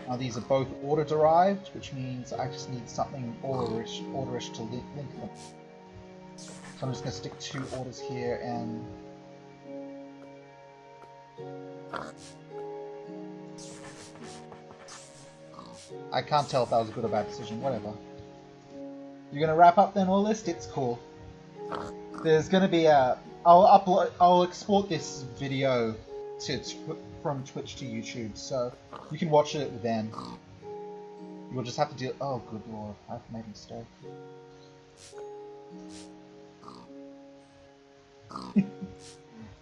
Now these are both order derived, which means I just need something orderish to link them. So I'm just going to stick 2 orders here and... I can't tell if that was a good or bad decision, whatever. You're going to wrap up then, all list? It's cool. There's going to be a... I'll export this video from Twitch to YouTube, so you can watch it then. You'll just have to deal... Oh, good lord, I've made a mistake.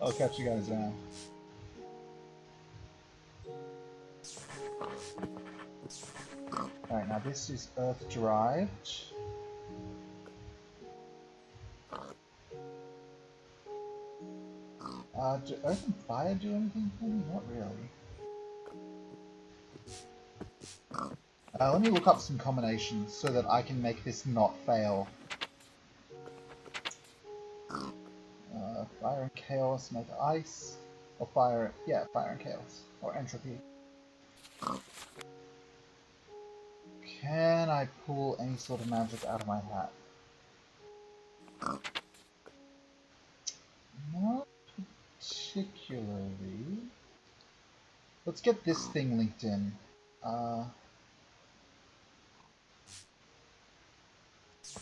I'll catch you guys around. Alright, now this is Earth-derived. Do Earth and Fire do anything for me? Not really. Let me look up some combinations so that I can make this not fail. Fire and Chaos make ice. Or fire, yeah, Fire and Chaos. Or entropy. Can I pull any sort of magic out of my hat? Not particularly. Let's get this thing linked in.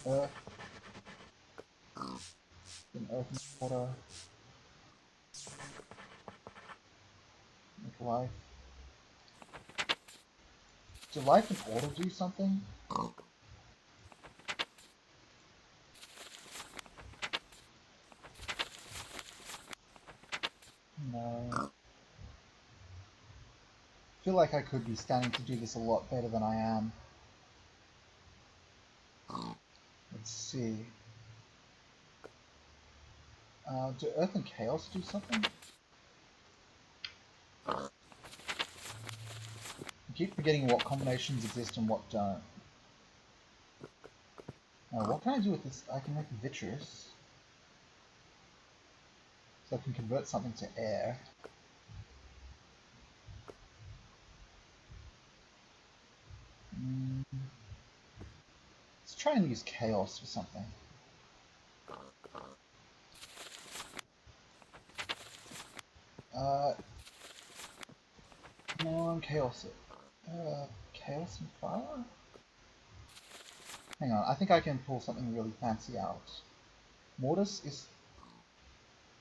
Earth. Then Earth and Water. Make life. Do life and order do something? No. I feel like I could be standing to do this a lot better than I am. Let's see. Do Earth and Chaos do something? I keep forgetting what combinations exist and what don't. Now, what can I do with this? I can make vitreous. So I can convert something to air. Let's try and use chaos for something. No, I'm chaos. Chaos and fire? Hang on, I think I can pull something really fancy out. Mortis is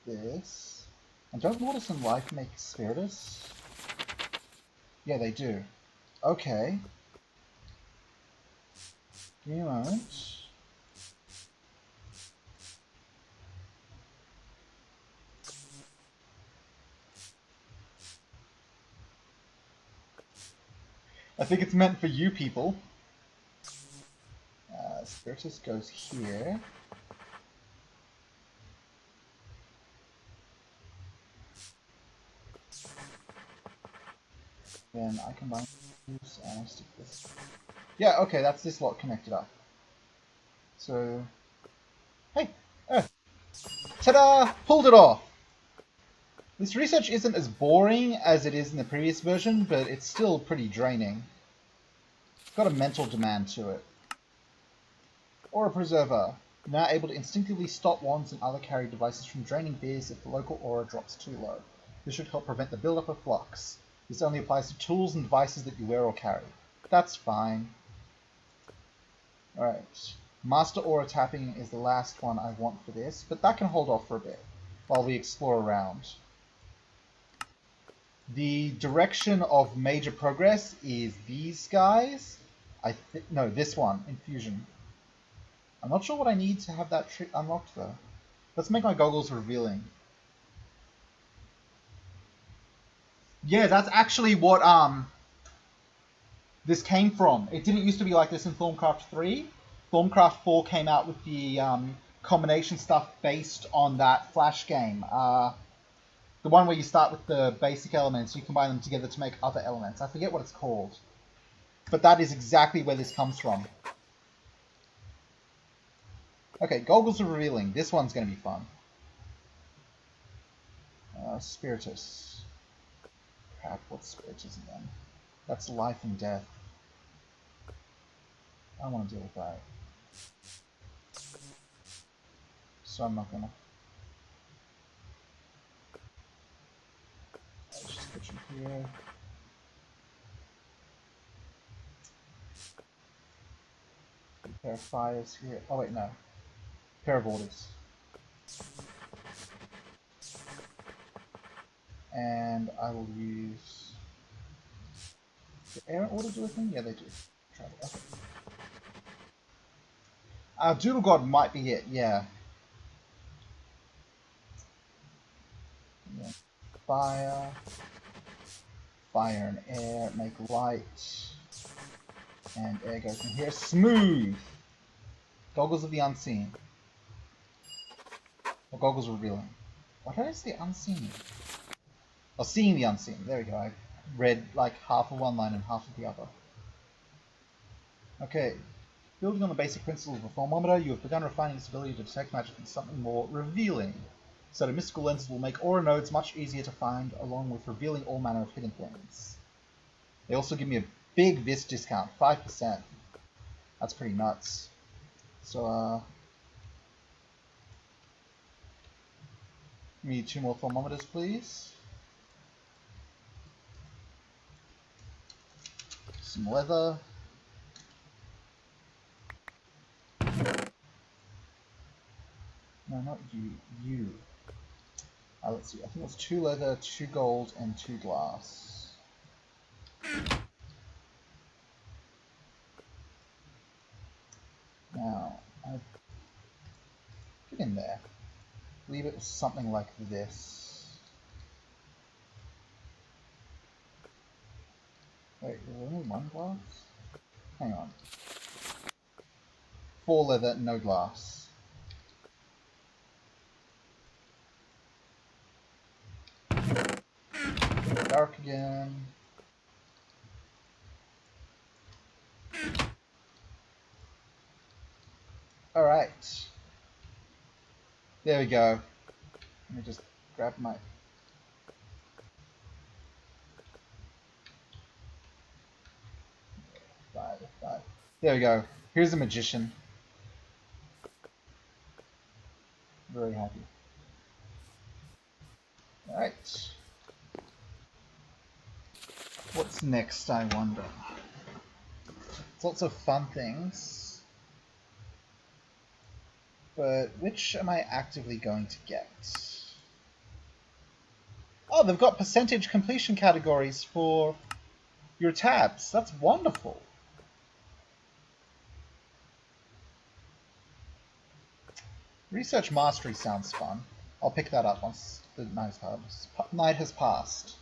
this. And don't Mortis and Life make Spiritus? Yeah, they do. Okay. Give me a moment. I think it's meant for you people. Spiritus goes here. Then I combine this and I stick this. Yeah, okay, that's this lot connected up. So, hey, ta-da! Pulled it off! This research isn't as boring as it is in the previous version, but it's still pretty draining. It's got a mental demand to it. Aura Preserver. Now able to instinctively stop wands and other carried devices from draining beers if the local aura drops too low. This should help prevent the buildup of flux. This only applies to tools and devices that you wear or carry. That's fine. Alright. Master Aura Tapping is the last one I want for this, but that can hold off for a bit while we explore around. The direction of major progress is these guys. No, this one, Infusion. I'm not sure what I need to have that trick unlocked though. Let's make my goggles revealing. Yeah, that's actually what this came from. It didn't used to be like this in Thaumcraft 3. Thaumcraft 4 came out with the combination stuff based on that Flash game. The one where you start with the basic elements, you combine them together to make other elements. I forget what it's called. But that is exactly where this comes from. Okay, goggles are revealing. This one's going to be fun. Spiritus. Crap, what's Spiritus again? That's life and death. I don't want to deal with that. So I'm not gonna. Let's just put you here. Pair of fires here. Oh wait, no. Pair of orders. And I will use... Do air order do a thing? Yeah, they do. Travel. Okay. Doodle God might be it, yeah. Yeah. Fire. Fire and air. Make light. And air goes in here. Smooth! Goggles of the Unseen. Or goggles revealing. What did I say unseen? Oh, seeing the unseen. There we go. I read like half of one line and half of the other. Okay. Building on the basic principles of a thermometer, you have begun refining its ability to detect magic into something more revealing. So the mystical lenses will make aura nodes much easier to find, along with revealing all manner of hidden things. They also give me a big vis discount, 5%. That's pretty nuts. So, give me 2 more thermometers, please. Some leather. No, not you. You. Let's see. I think it's 2 leather, 2 gold, and 2 glass. Now, get in there. Leave it something like this. Wait, there's only 1 glass? Hang on. 4 leather, no glass. Dark again. Alright. There we go. Let me just grab my... Five. There we go. Here's a magician. Very happy. Alright. What's next, I wonder? Lots of fun things. But which am I actively going to get? Oh, they've got percentage completion categories for your tabs. That's wonderful. Research Mastery sounds fun. I'll pick that up once the night has passed.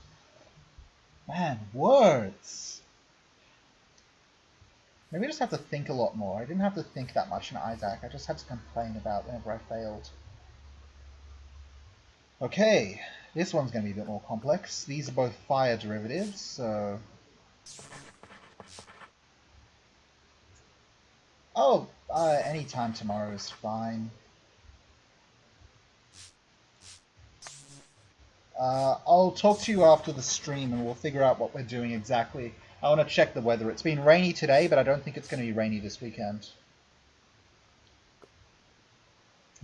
Man, words! Maybe I just have to think a lot more. I didn't have to think that much in Isaac. I just had to complain about whenever I failed. Okay, this one's going to be a bit more complex. These are both fire derivatives, so... Oh, anytime tomorrow is fine. I'll talk to you after the stream and we'll figure out what we're doing exactly. I want to check the weather. It's been rainy today, but I don't think it's going to be rainy this weekend.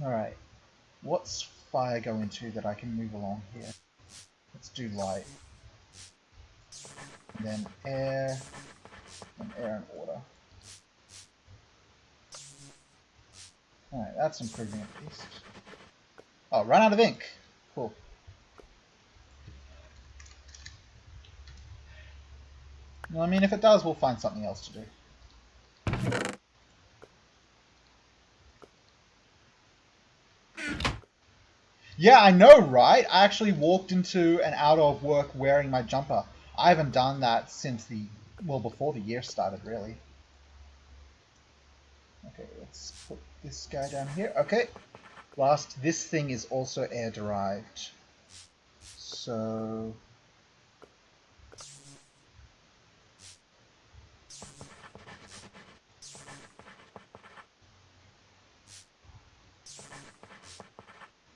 Alright. What's fire go into that I can move along here? Let's do light. And then air. And air and water. Alright, that's improving at least. Oh, run out of ink! Cool. Well, I mean, if it does, we'll find something else to do. Yeah, I know, right? I actually walked into and out of work wearing my jumper. I haven't done that since before the year started, really. Okay, let's put this guy down here. Okay. Last, this thing is also air-derived. So...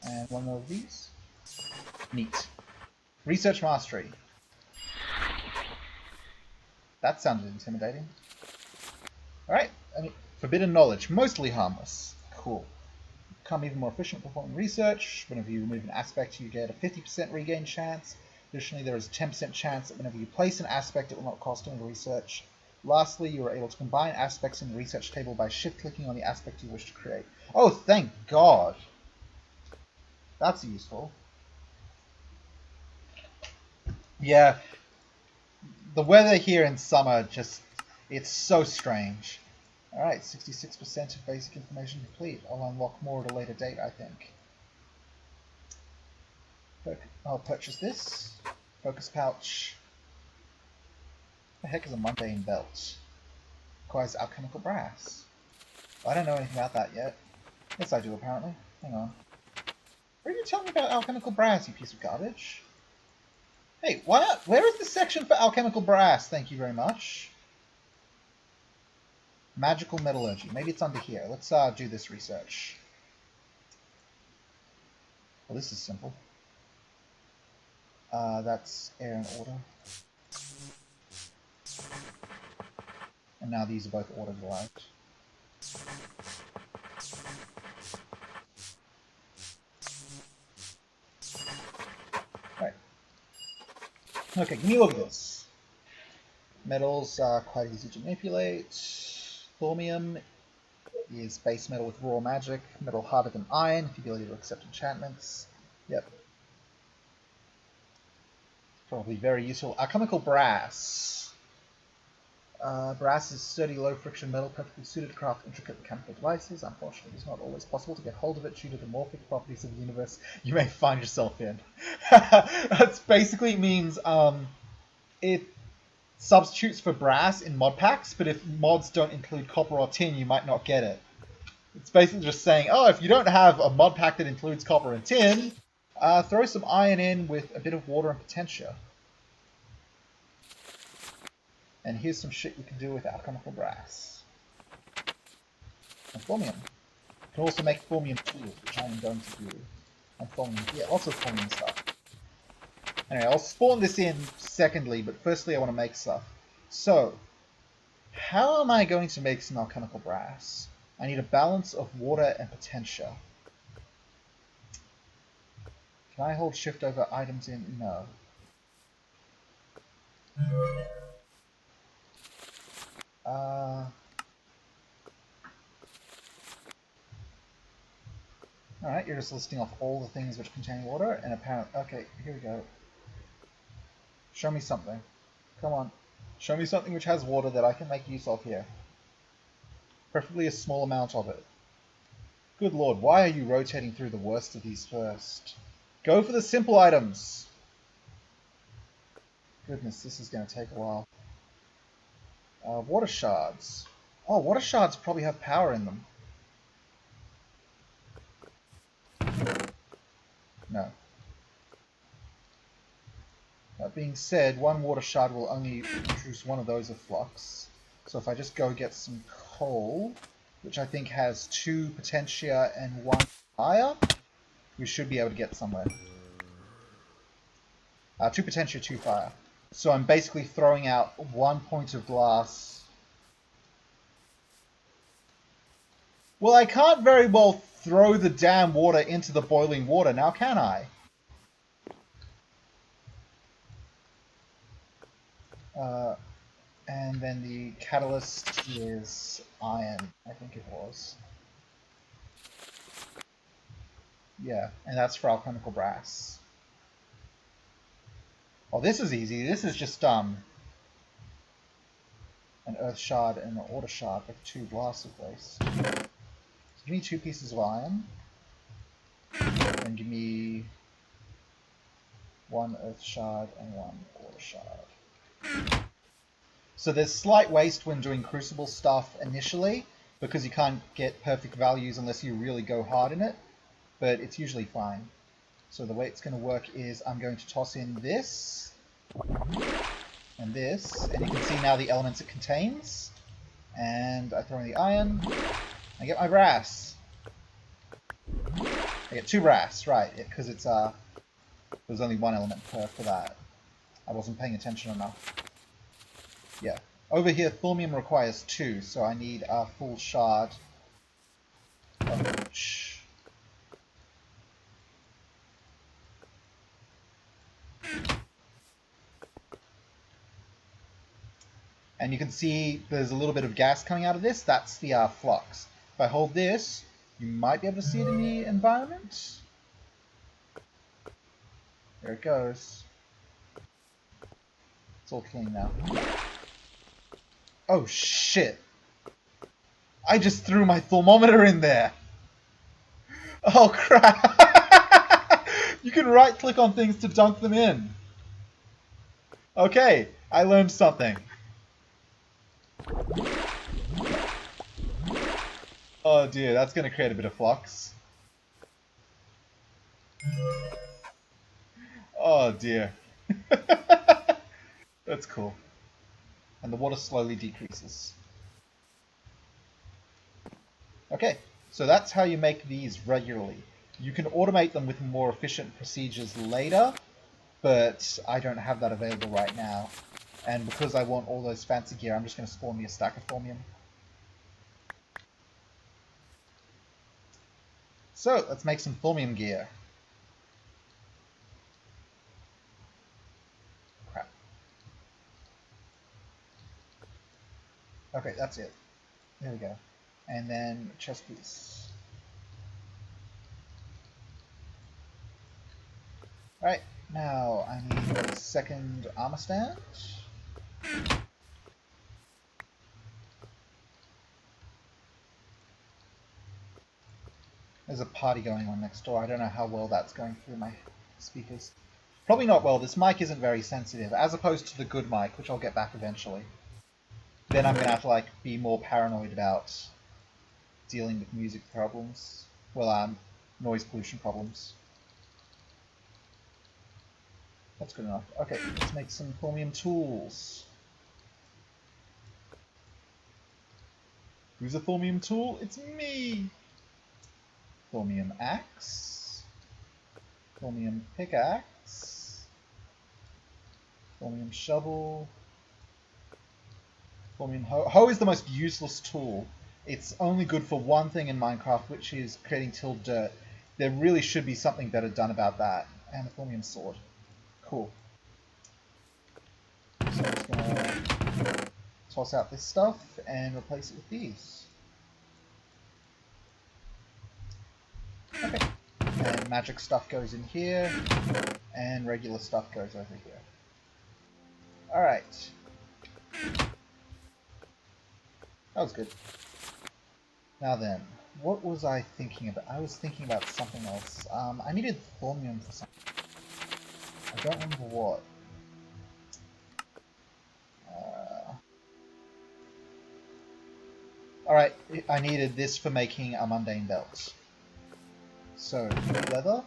And one more of these. Neat. Research mastery. That sounded intimidating. Alright, forbidden knowledge, mostly harmless. Cool. Become even more efficient performing research. Whenever you remove an aspect, you get a 50% regain chance. Additionally, there is a 10% chance that whenever you place an aspect, it will not cost any research. Lastly, you are able to combine aspects in the research table by shift-clicking on the aspect you wish to create. Oh, thank God! That's useful. Yeah, the weather here in summer just, it's so strange. Alright, 66% of basic information complete. I'll unlock more at a later date, I think. I'll purchase this. Focus pouch. What the heck is a mundane belt? Requires alchemical brass. I don't know anything about that yet. Yes, I do, apparently. Hang on. What are you telling me about alchemical brass, you piece of garbage? Hey, why not? Where is the section for alchemical brass? Thank you very much. Magical metallurgy. Maybe it's under here. Let's do this research. Well, this is simple. That's air and order. And now these are both order derived. Right. Okay, can you look at this? Metals are quite easy to manipulate. Thaumium is base metal with raw magic. Metal harder than iron, with the ability to accept enchantments. Yep. Probably very useful. Alchemical brass. Brass is sturdy, low-friction metal perfectly suited to craft intricate mechanical devices. Unfortunately, it's not always possible to get hold of it due to the morphic properties of the universe you may find yourself in. That basically means it substitutes for brass in mod packs, but if mods don't include copper or tin, you might not get it. It's basically just saying, oh, if you don't have a mod pack that includes copper and tin, throw some iron in with a bit of water and potentia. And here's some shit you can do with alchemical brass. And thaumium. You can also make thaumium tools, which I am going to do. And thaumium, yeah, lots of thaumium stuff. Anyway, I'll spawn this in secondly, but firstly I want to make stuff. So, how am I going to make some alchemical brass? I need a balance of water and potentia. Can I hold shift over items in? No. Alright, you're just listing off all the things which contain water, and apparently... Okay, here we go. Show me something. Come on. Show me something which has water that I can make use of here. Preferably a small amount of it. Good lord, why are you rotating through the worst of these first? Go for the simple items! Goodness, this is going to take a while. Water shards. Oh, water shards probably have power in them. No. That being said, one water shard will only produce one of those of flux. So if I just go get some coal, which I think has 2 potentia and 1 fire, we should be able to get somewhere. 2 potentia, 2 fire. So I'm basically throwing out 1 point of glass. Well, I can't very well throw the damn water into the boiling water now, can I? And then the catalyst is iron, I think it was. Yeah, and that's for alchemical brass. Oh, this is easy. This is just an earth shard and an order shard with 2 glass of base. So give me 2 pieces of iron. And give me 1 earth shard and 1 order shard. So there's slight waste when doing crucible stuff initially, because you can't get perfect values unless you really go hard in it, but it's usually fine. So the way it's going to work is I'm going to toss in this, and this, and you can see now the elements it contains, and I throw in the iron, I get my brass. I get 2 brass, right, because it's There's only one element per for that. I wasn't paying attention enough. Yeah. Over here, thaumium requires 2, so I need a full shard of each. And you can see there's a little bit of gas coming out of this. That's the flux. If I hold this, you might be able to see it in the environment. There it goes. It's all clean now. Oh shit! I just threw my thermometer in there! Oh crap! You can right click on things to dunk them in. Okay, I learned something. Oh dear, that's going to create a bit of flux. Oh dear. That's cool. And the water slowly decreases. Okay, so that's how you make these regularly. You can automate them with more efficient procedures later, but I don't have that available right now. And because I want all those fancy gear, I'm just going to spawn me a stack of thaumium. So, let's make some thaumium gear. Crap. Okay, that's it. There we go. And then chest piece. Alright, now I need a second armor stand. There's a party going on next door. I don't know how well that's going through my speakers. Probably not well. This mic isn't very sensitive, as opposed to the good mic, which I'll get back eventually. Then I'm going to have to like be more paranoid about dealing with music problems. Well, noise pollution problems. That's good enough. Okay, let's make some thaumium tools. Who's a thaumium tool? It's me! Thaumium axe. Thaumium pickaxe. Thaumium shovel. Thaumium hoe. Hoe is the most useless tool. It's only good for one thing in Minecraft, which is creating tilled dirt. There really should be something better done about that. And a thaumium sword. Cool. So I'm just gonna toss out this stuff and replace it with these. Okay. And magic stuff goes in here, and regular stuff goes over here. Alright. That was good. Now then, what was I thinking about? I was thinking about something else. I needed thaumium for something. I don't remember what. Alright, I needed this for making a mundane belt. So, leather.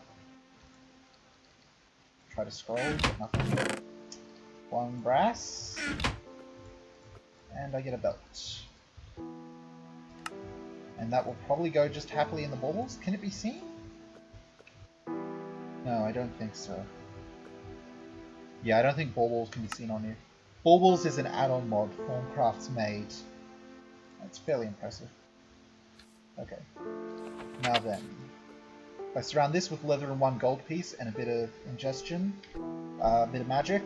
Try to scroll, get nothing. 1 brass. And I get a belt. And that will probably go just happily in the baubles. Can it be seen? No, I don't think so. Yeah, I don't think baubles can be seen on here. Baubles is an add-on mod Thaumcraft's made. That's fairly impressive. Okay. Now then. If I surround this with leather and 1 gold piece and a bit of ingestion, a bit of magic,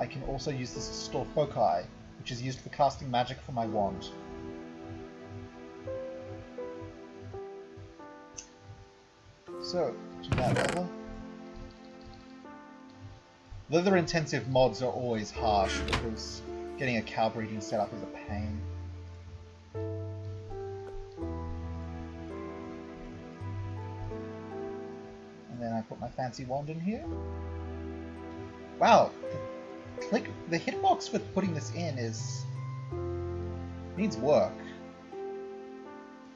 I can also use this to store foci, which is used for casting magic from my wand. So, do that leather. Leather-intensive mods are always harsh because getting a cow breeding setup is a pain. And then I put my fancy wand in here. Wow, the hitbox with putting this in needs work.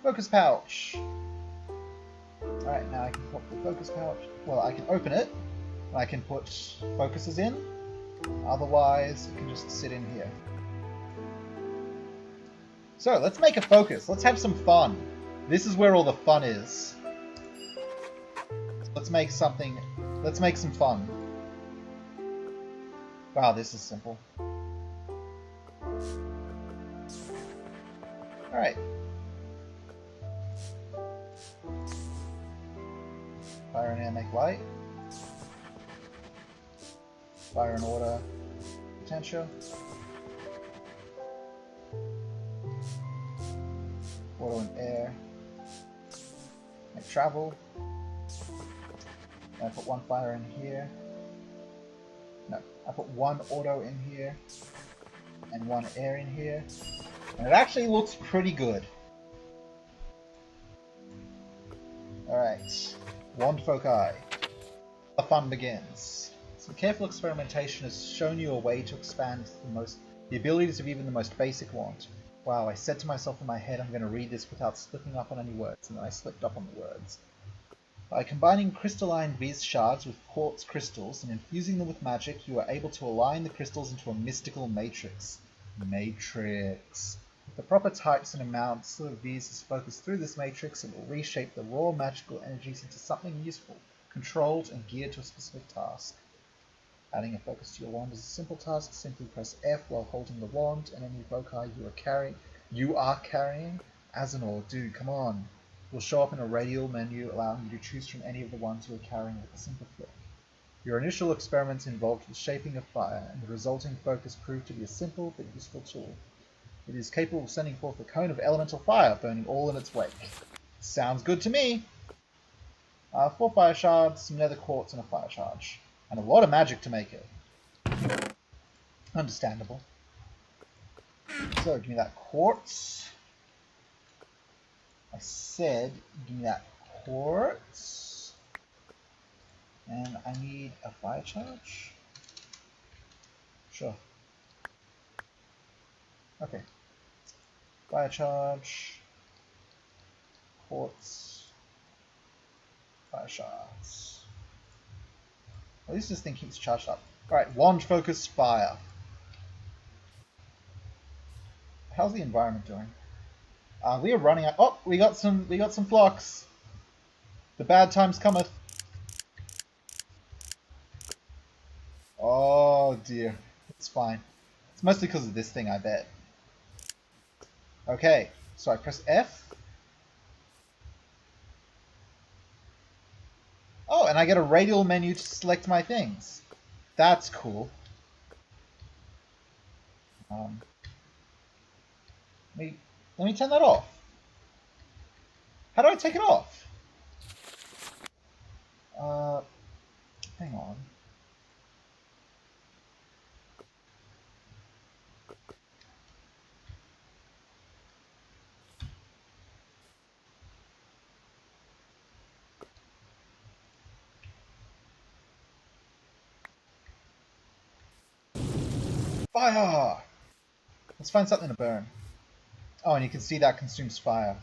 Focus pouch. Alright, now I can put the focus pouch. Well, I can open it. And I can put focuses in. Otherwise, it can just sit in here. So, let's make a focus. Let's have some fun. This is where all the fun is. So let's make something Let's make some fun. Wow, this is simple. Alright. Fire and air make light. Fire and water potential. Water and air make travel. And I put one fire in here. No, I put one auto in here and one air in here. And it actually looks pretty good. Alright, wand foci. The fun begins. Some careful experimentation has shown you a way to expand the abilities of even the most basic wand. Wow, I said to myself in my head I'm going to read this without slipping up on any words, and then I slipped up on the words. By combining crystalline Viz shards with quartz crystals and infusing them with magic, you are able to align the crystals into a mystical matrix. Matrix. With the proper types and amounts of Viz is focused through this matrix, it will reshape the raw magical energies into something useful, controlled and geared to a specific task. Adding a focus to your wand is a simple task. Simply press F while holding the wand, and any foci you are carrying, as an or dude, come on, will show up in a radial menu, allowing you to choose from any of the ones you are carrying with a simple flick. Your initial experiments involved the shaping of fire, and the resulting focus proved to be a simple but useful tool. It is capable of sending forth a cone of elemental fire, burning all in its wake. Sounds good to me! 4 fire shards, some nether quartz, and a fire charge. And a lot of magic to make it. Understandable. So, give me that quartz. I said, give me that quartz. And I need a fire charge. Sure. Okay. Fire charge. Quartz. Fire shards. At least this thing keeps charged up. Alright, wand focus fire. How's the environment doing? We are running out. Oh, we got some flocks. The bad times cometh. Oh dear. It's fine. It's mostly because of this thing, I bet. Okay, so I press F. Oh, and I get a radial menu to select my things. That's cool. Let me turn that off. How do I take it off? Hang on. Fire! Let's find something to burn. Oh, and you can see that consumes fire.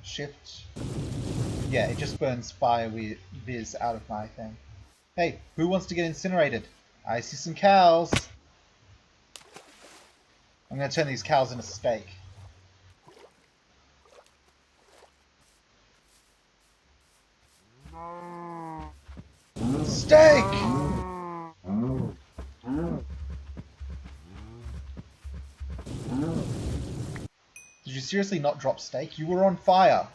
Shift. Yeah, it just burns fire viz out of my thing. Hey, who wants to get incinerated? I see some cows. I'm going to turn these cows into steak. Steak! Did you seriously not drop steak? You were on fire.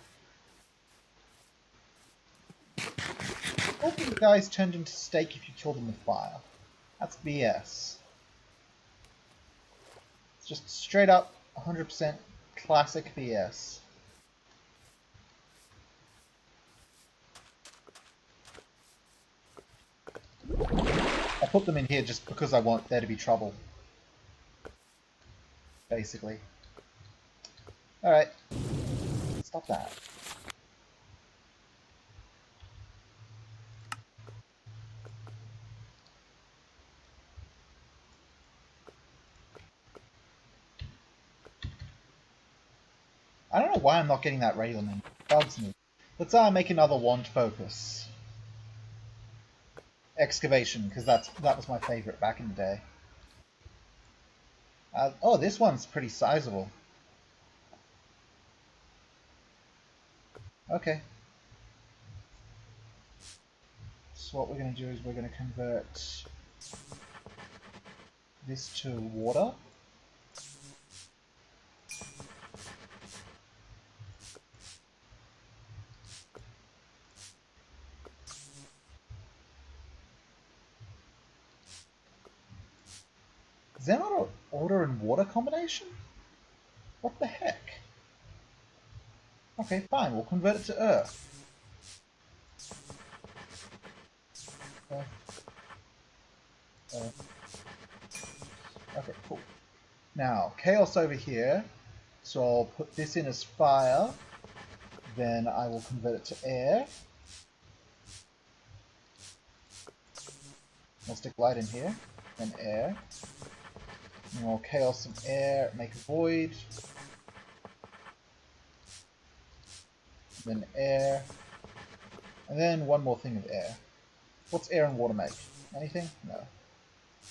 All the guys turned into steak if you killed them with fire. That's BS. It's just straight up 100% classic BS. I put them in here just because I want there to be trouble. Basically. Alright. Stop that. I don't know why I'm not getting that radial menu. It bugs me. Let's make another wand focus. Excavation, because that was my favorite back in the day. Oh, this one's pretty sizable. Okay. So what we're going to do is we're going to convert this to water. Is there not an water and water combination? What the heck? Okay, fine, we'll convert it to earth. Okay, cool. Now, chaos over here. So I'll put this in as fire. Then I will convert it to air. I'll stick light in here. Then air. And I'll chaos some air, make a void. Then air. And then one more thing of air. What's air and water make? Anything? No.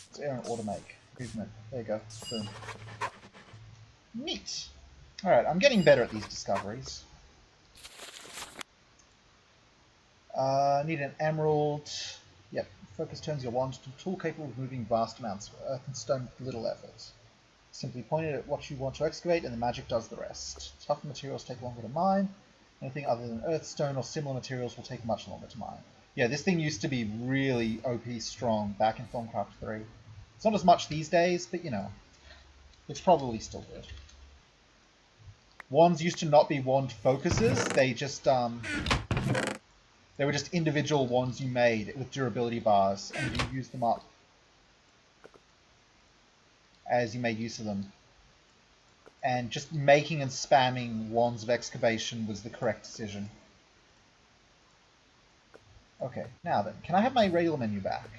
What's air and water make? Movement. There you go. Boom. Neat. Alright, I'm getting better at these discoveries. Need an emerald. Yep. Focus turns your wand to a tool capable of moving vast amounts of earth and stone with little effort. Simply point it at what you want to excavate and the magic does the rest. Tougher materials take longer to mine. Anything other than earth, stone, or similar materials will take much longer to mine. Yeah, this thing used to be really OP strong back in Thaumcraft 3. It's not as much these days, but you know, it's probably still good. Wands used to not be wand focuses, they just, they were just individual wands you made with durability bars, and you used them up as you made use of them. And just making and spamming wands of excavation was the correct decision. Okay, now then, can I have my radial menu back?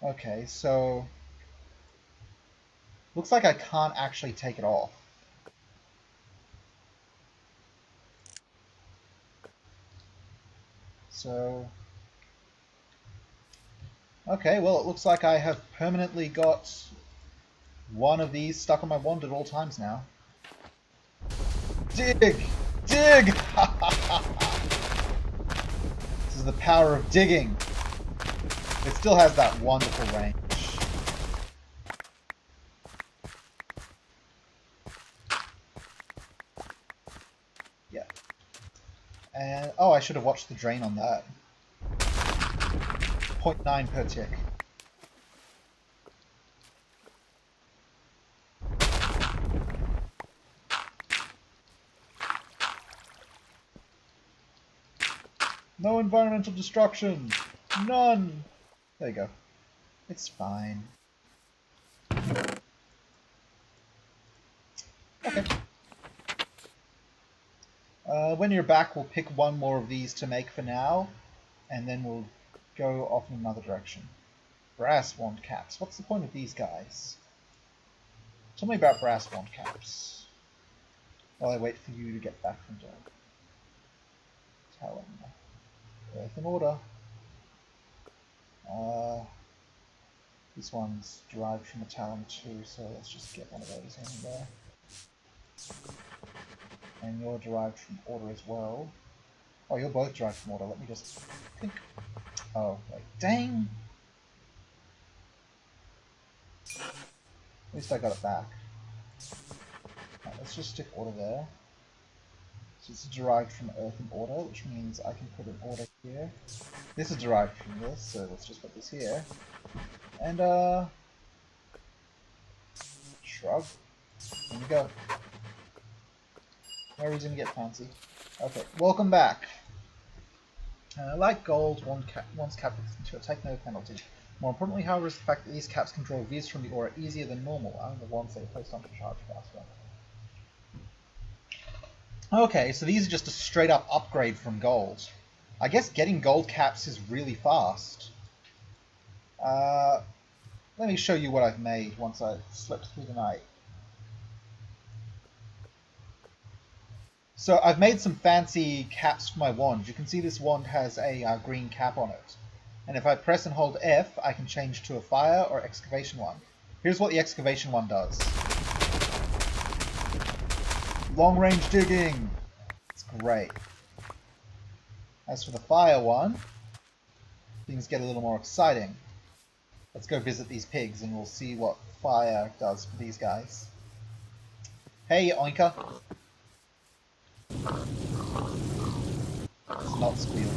Okay, so looks like I can't actually take it off. So, okay, well it looks like I have permanently got one of these stuck on my wand at all times now. Dig! Dig! This is the power of digging. It still has that wonderful range. Yeah. And, oh, I should have watched the drain on that. 0.9 per tick. No environmental destruction! None! There you go. It's fine. Okay. When you're back, we'll pick one more of these to make for now, and then we'll go off in another direction. Brass wand caps. What's the point of these guys? Tell me about brass wand caps. While I wait for you to get back from Dome. Talon. Earth in order. This one's derived from a Talon too, so let's just get one of those in there. And you're derived from order as well. Oh, you're both derived from order. Let me just think. Oh, wait. Dang! At least I got it back. Right, let's just stick order there. So it's derived from earth and order, which means I can put an order here. This is derived from this, so let's just put this here. And, shrug. There we go. No reason to get fancy. Okay, welcome back. Like gold, one's cap to attack no penalty. More importantly, however, is the fact that these caps can draw viz from the aura easier than normal, and the ones they are placed onto charge faster. Okay, so these are just a straight up upgrade from gold. I guess getting gold caps is really fast. Let me show you what I've made once I've slept through the night. So I've made some fancy caps for my wand. You can see this wand has a green cap on it. And if I press and hold F, I can change to a fire or excavation one. Here's what the excavation one does. Long range digging! It's great. As for the fire one, things get a little more exciting. Let's go visit these pigs and we'll see what fire does for these guys. Hey, Oinka! It's not squealing.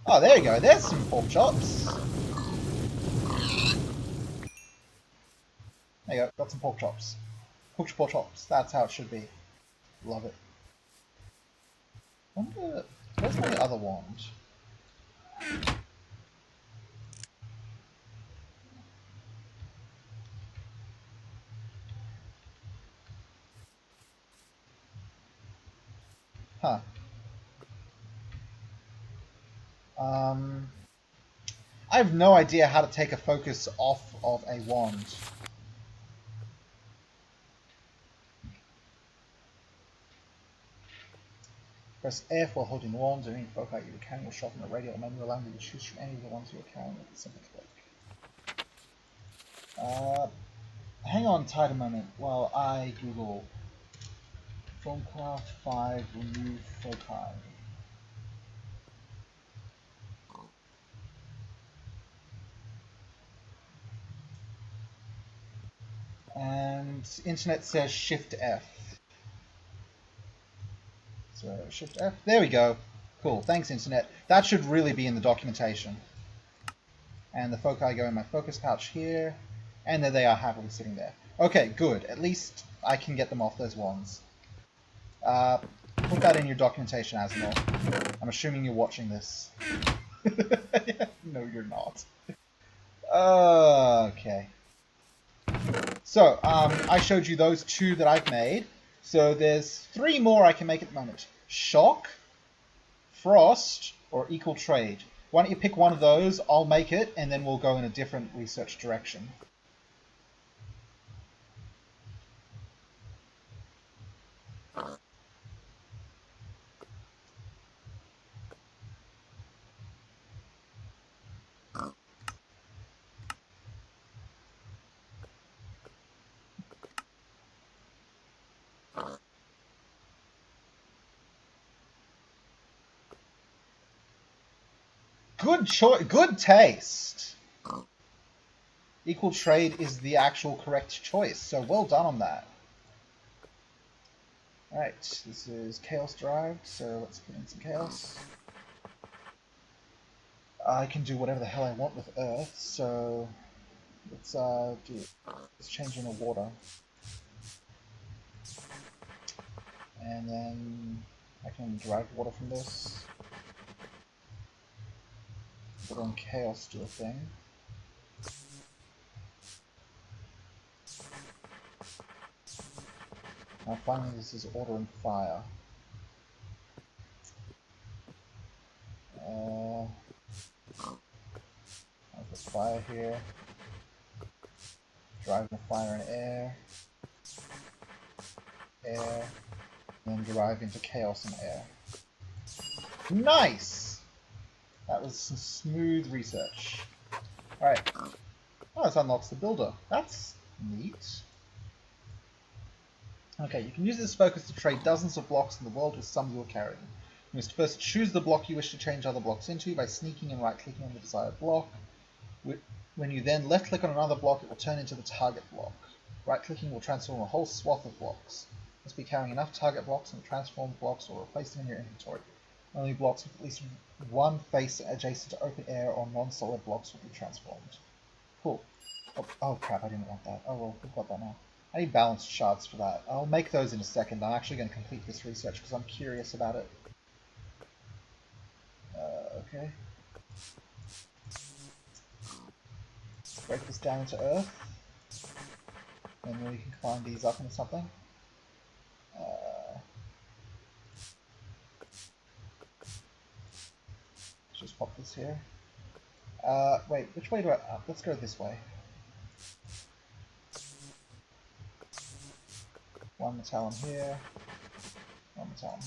Oh, there you go. There's some pork chops. There you go. Got some pork chops. Cooked pork chops. That's how it should be. Love it. Wonder, where's my other wand? Huh. I have no idea how to take a focus off of a wand. Press F while holding the wand, and any foci you are carrying will show up in the radial menu, allowing you to choose from any of the ones you are carrying with a simple click. Hang on tight a moment while I Google Thaumcraft 5 remove foci. And internet says Shift F. So Shift F. There we go. Cool. Thanks, internet. That should really be in the documentation. And the foci go in my focus pouch here. And there they are, happily sitting there. Okay, good. At least I can get them off those wands. Put that in your documentation, Asimov. I'm assuming you're watching this. No, you're not. Okay. So, I showed you those two that I've made. So there's 3 more I can make at the moment. Shock, Frost, or Equal Trade. Why don't you pick one of those, I'll make it, and then we'll go in a different research direction. Good choice. Good taste. Equal Trade is the actual correct choice, so well done on that. Alright, this is Chaos derived, so let's put in some Chaos. I can do whatever the hell I want with Earth, so let's change in the water. And then I can derive water from this. Put on Chaos, do a thing. Now finally this is Order and Fire. I'll put fire here. Driving the fire in air. Air. And then derive into chaos and air. Nice! That was some smooth research. Alright. Oh, this unlocks the builder. That's neat. Okay, you can use this focus to trade dozens of blocks in the world with some you're carrying. You must first choose the block you wish to change other blocks into by sneaking and right-clicking on the desired block. When you then left-click on another block, it will turn into the target block. Right-clicking will transform a whole swath of blocks. You must be carrying enough target blocks and transformed blocks or replace them in your inventory. Only blocks with at least one face adjacent to open air or non-solid blocks will be transformed. Cool. Oh crap, I didn't want that. Oh well, we've got that now. I need balanced shards for that. I'll make those in a second. I'm actually going to complete this research because I'm curious about it. Okay. Break this down into Earth. And then we can climb these up into something. Let's just pop this here. Wait, which way do I... let's go this way. One metallum here. One metallum.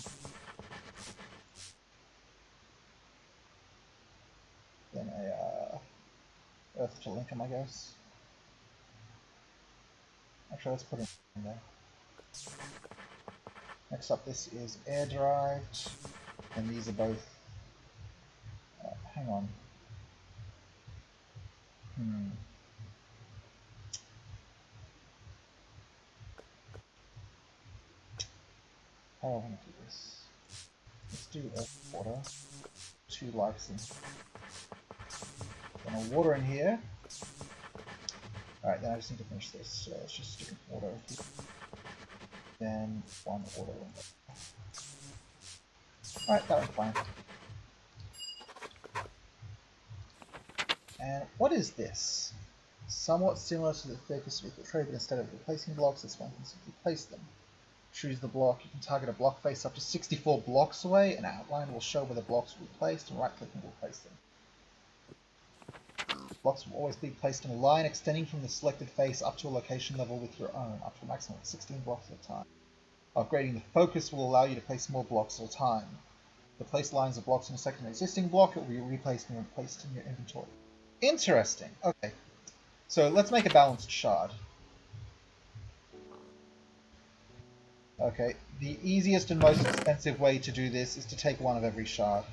Then a earth to link them, I guess. Actually, let's put it in there. Next up, this is air derived, and these are both. Hang on. How do I want to do this? Let's do earth water. 2 lives in. Then I'll water in here. Alright, then I just need to finish this. So let's just stick water here. Then 1 water in there. Alright, that went fine. And what is this? Somewhat similar to the focus with the trade, but instead of replacing blocks, this one can simply place them. Choose the block. You can target a block face up to 64 blocks away. An outline will show where the blocks will be placed, and right-clicking will place them. Blocks will always be placed in a line extending from the selected face up to a location level with your own, up to a maximum of 16 blocks at a time. Upgrading the focus will allow you to place more blocks at a time. The place lines of blocks in a second existing block, it will be replaced and replaced in your inventory. Interesting. Okay. So let's make a balanced shard. Okay, the easiest and most expensive way to do this is to take 1 of every shard.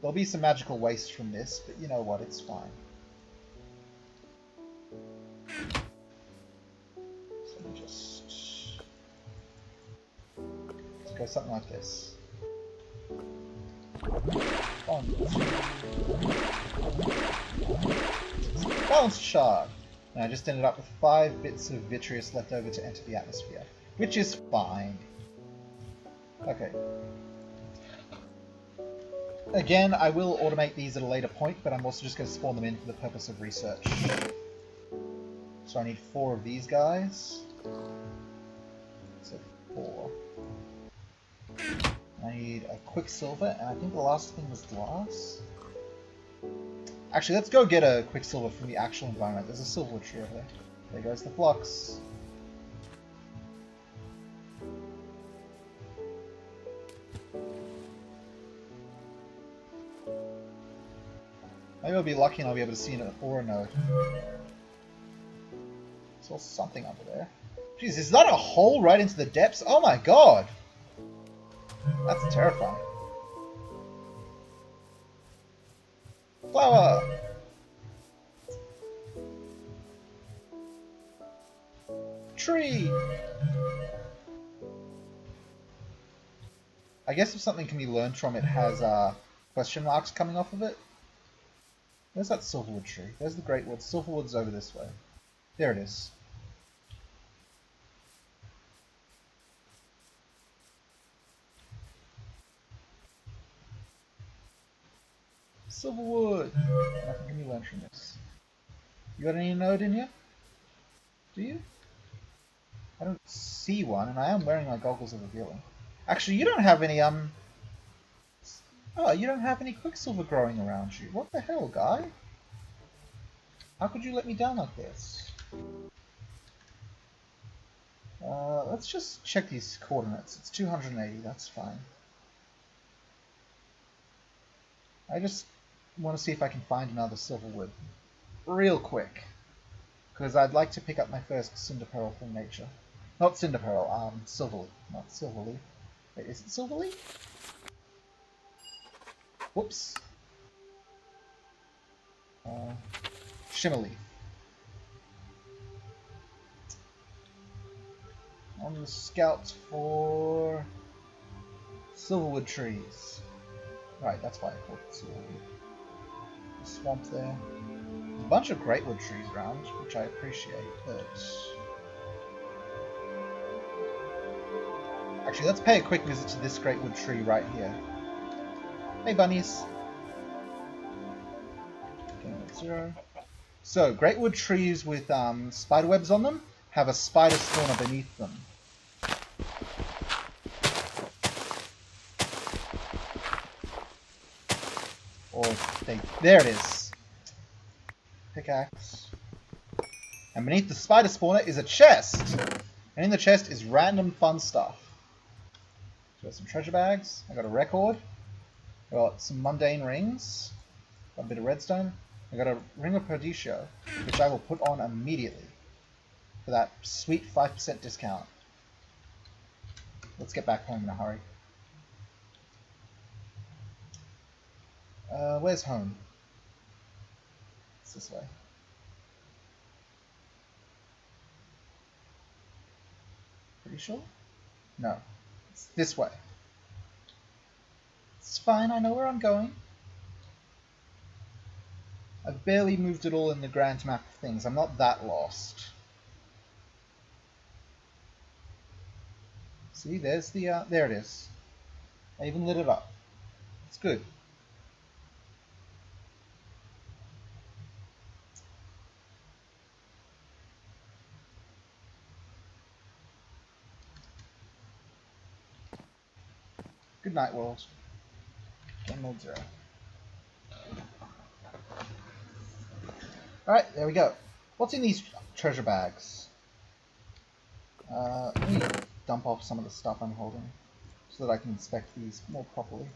There'll be some magical waste from this, but you know what, it's fine. So let me just... let's go something like this. Balanced shard. And I just ended up with 5 bits of vitreous left over to enter the atmosphere, which is fine. Okay. Again, I will automate these at a later point, but I'm also just going to spawn them in for the purpose of research. So I need 4 of these guys. So 4. I need a quicksilver, and I think the last thing was glass. Actually, let's go get a quicksilver from the actual environment. There's a silverwood tree over there. There goes the flux. Maybe I'll be lucky and I'll be able to see an ore node. There's also something under there. Jeez, is that a hole right into the depths? Oh my god! That's terrifying. Flower! Tree! I guess if something can be learned from it has question marks coming off of it. Where's that silverwood tree? There's the great wood. Silverwood's over this way. There it is. Silverwood! Nothing can be learned from this. You got any node in here? Do you? I don't see one, and I am wearing my goggles of revealing. Actually, you don't have any, oh, you don't have any quicksilver growing around you. What the hell, guy? How could you let me down like this? Let's just check these coordinates. It's 280, that's fine. I just want to see if I can find another silverwood. Real quick. Because I'd like to pick up my first cinder pearl from nature. Not cinder pearl, silverleaf. Not silverleaf. Wait, is it silverleaf? Whoops. Shimmerleaf. On the scout for silverwood trees. Right, that's why I called it silverwood. The swamp there. There's a bunch of greatwood trees around, which I appreciate, but... actually, let's pay a quick visit to this greatwood tree right here. Hey, bunnies. Okay, 0. So, greatwood trees with spiderwebs on them have a spider spawner beneath them. Or there it is. Pickaxe. And beneath the spider spawner is a chest. And in the chest is random fun stuff. So got some treasure bags. I got a record. Got some mundane rings, got a bit of redstone. I got a ring of Perdicio, which I will put on immediately for that sweet 5% discount. Let's get back home in a hurry. Where's home? It's this way. Pretty sure? No. It's this way. It's fine, I know where I'm going. I've barely moved at all in the grand map of things. I'm not that lost. See, there's the, there it is. I even lit it up. It's good. Good night, world. Game mode 0. Alright, there we go. What's in these treasure bags? Let me dump off some of the stuff I'm holding so that I can inspect these more properly.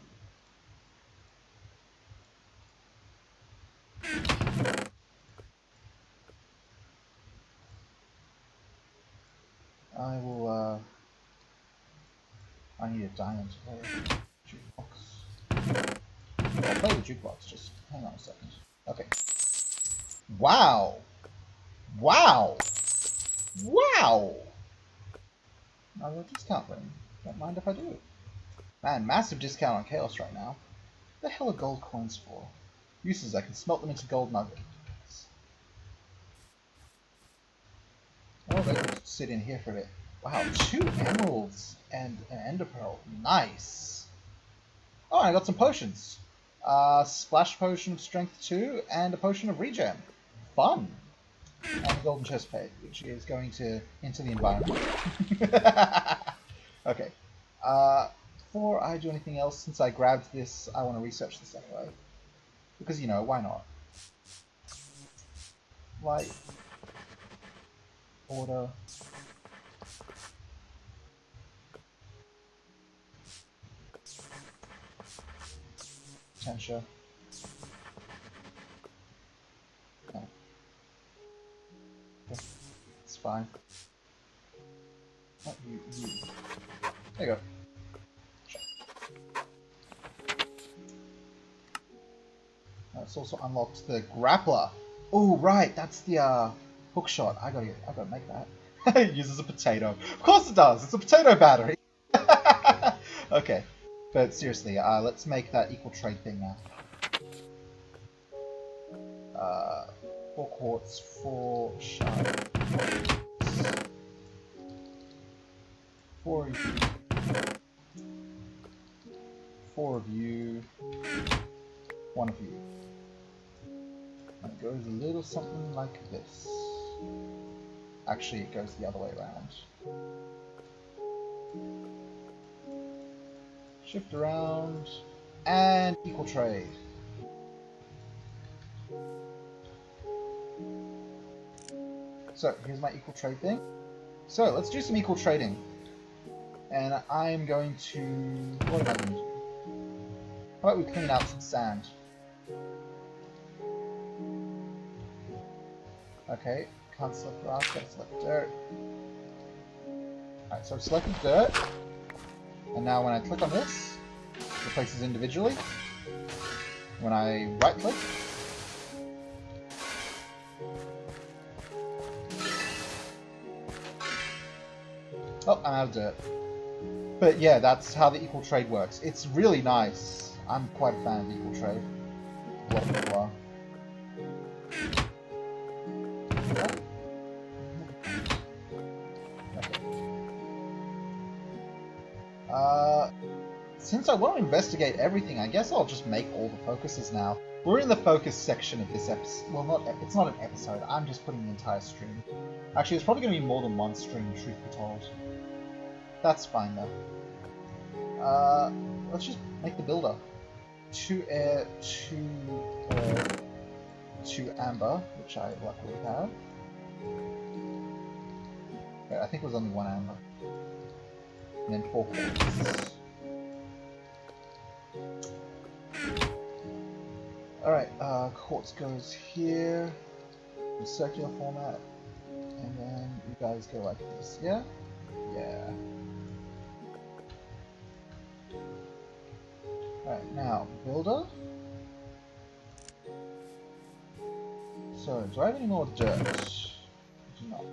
I will, I need a diamond to play jukebox. I'll play the jukebox, just hang on a second. Okay. Wow! Wow! Wow! Another discount ring. Don't mind if I do. Man, massive discount on Chaos right now. What the hell are gold coins for? Uses, I can smelt them into gold nuggets. Oh, they can sit in here for a bit. Wow, 2 emeralds and an ender pearl. Nice! Oh, I got some potions. Splash potion of strength 2 and a potion of regen. Fun! And a golden chest plate, which is going to into the environment. Okay. Before I do anything else, since I grabbed this, I want to research this anyway. Because, you know, why not? Light. Order. Potential. No. Okay. It's fine. Not you. There you go. It's also unlocked the grappler. Oh right, that's the hook shot. I gotta make that. It uses a potato. Of course it does. It's a potato battery. Okay, but seriously, let's make that equal trade thing now. 4 quartz, 4 shard, 4 of you, 4 of you, 1 of you. And it goes a little something like this. Actually, it goes the other way around. Shift around, and equal trade. So, here's my equal trade thing. So, let's do some equal trading. And I'm going to... what am I going to do? How about we clean out some sand? Okay, can't select grass, gotta select dirt. Alright, so I've selected dirt. And now when I click on this, it places individually. When I right click, oh, I'm out of dirt. But yeah, that's how the equal trade works. It's really nice. I'm quite a fan of equal trade. A lot of people are. Since I want to investigate everything, I guess I'll just make all the focuses now. We're in the focus section of this episode. Well, it's not an episode. I'm just putting the entire stream. Actually, it's probably going to be more than one stream, truth be told. That's fine, though. Let's just make the builder. 2 air, 2 earth, 2 amber, which I luckily have. Wait, I think it was only 1 amber. And then 4 quartz. Alright, quartz goes here in circular format, and then you guys go like this, yeah? Yeah. Alright, now, builder. So, do I have any more dirt? I do not.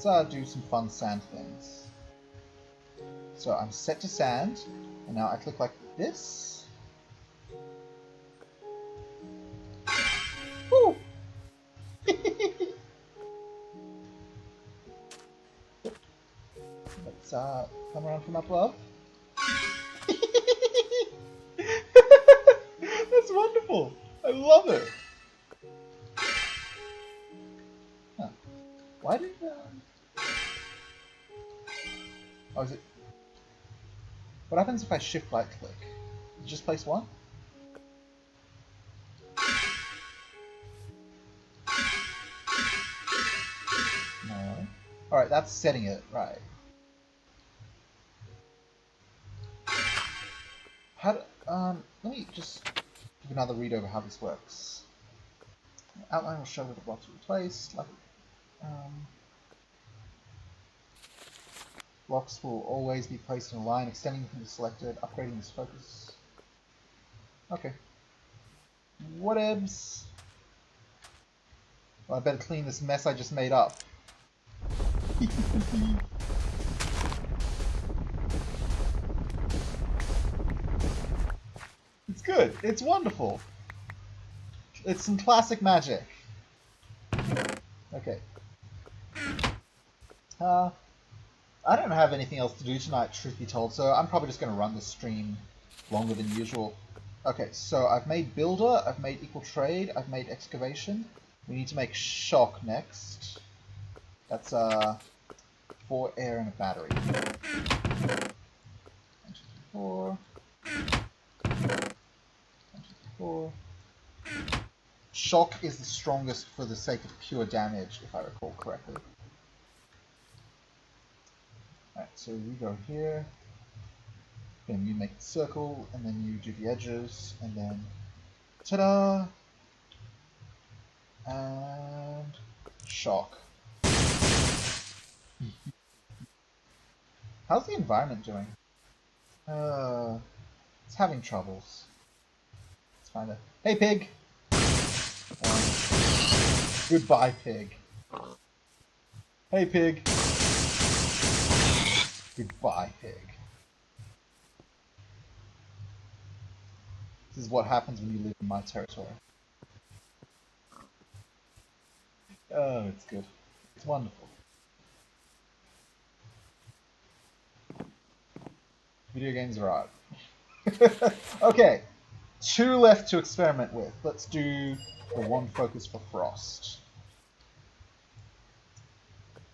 Let's do some fun sand things. So I'm set to sand, and now I click like this. Woo! Let's come around from above. That's wonderful! I love it! Huh. Why did oh, is it... What happens if I shift right click? Just place one? No. Alright, that's setting it, right. How do, let me just give another read over how this works. Outline will show where the blocks will be placed. Like, blocks will always be placed in a line, extending from the selected, upgrading this focus. Okay. Whatevs. Well, I better clean this mess I just made up. It's good. It's wonderful. It's some classic magic. Okay. I don't have anything else to do tonight, truth be told, so I'm probably just going to run this stream longer than usual. Okay, so I've made builder, I've made equal trade, I've made excavation. We need to make shock next. That's 4 air and a battery. 1, 2, 3, 4. 1, 2, 3, 4. Shock is the strongest for the sake of pure damage, if I recall correctly. Alright, so we go here. Then you make the circle, and then you do the edges, and then ta-da! And shock. How's the environment doing? It's having troubles. Let's find it. Hey, pig! Goodbye, pig. Hey, pig. Goodbye, pig. This is what happens when you live in my territory. Oh, it's good. It's wonderful. Video games are art. Okay, 2 left to experiment with. Let's do the 1 focus for frost.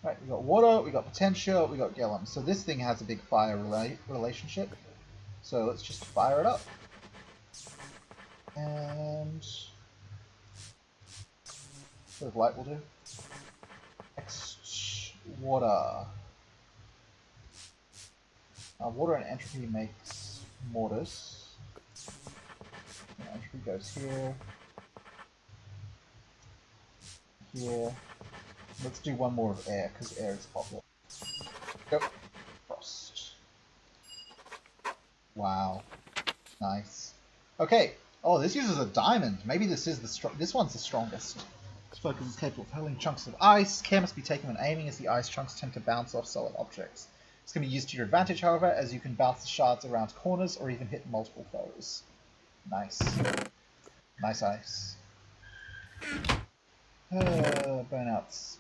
Right, we got water, we got potential, we got Gellum. So this thing has a big fire relationship. So let's just fire it up. And sort of light will do. Water. Water and entropy makes mortis. Entropy goes here. Here. Let's do 1 more of air, because air is popular. Go. Frost. Wow. Nice. Okay. Oh, this uses a diamond. Maybe this is this one's the strongest. This focus is capable of hurling chunks of ice. Care must be taken when aiming, as the ice chunks tend to bounce off solid objects. This can be used to your advantage, however, as you can bounce the shards around corners or even hit multiple foes. Nice. Nice ice. Burnouts.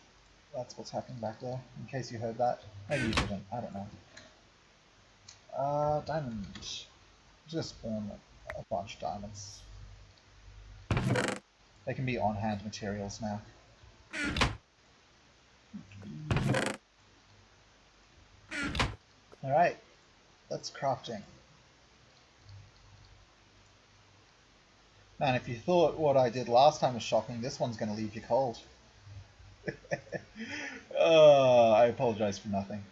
That's what's happening back there, in case you heard that. Maybe you didn't, I don't know. Diamond. Just spawn a bunch of diamonds. They can be on-hand materials now. Alright, let's crafting. Man, if you thought what I did last time was shocking, this one's going to leave you cold. I apologize for nothing.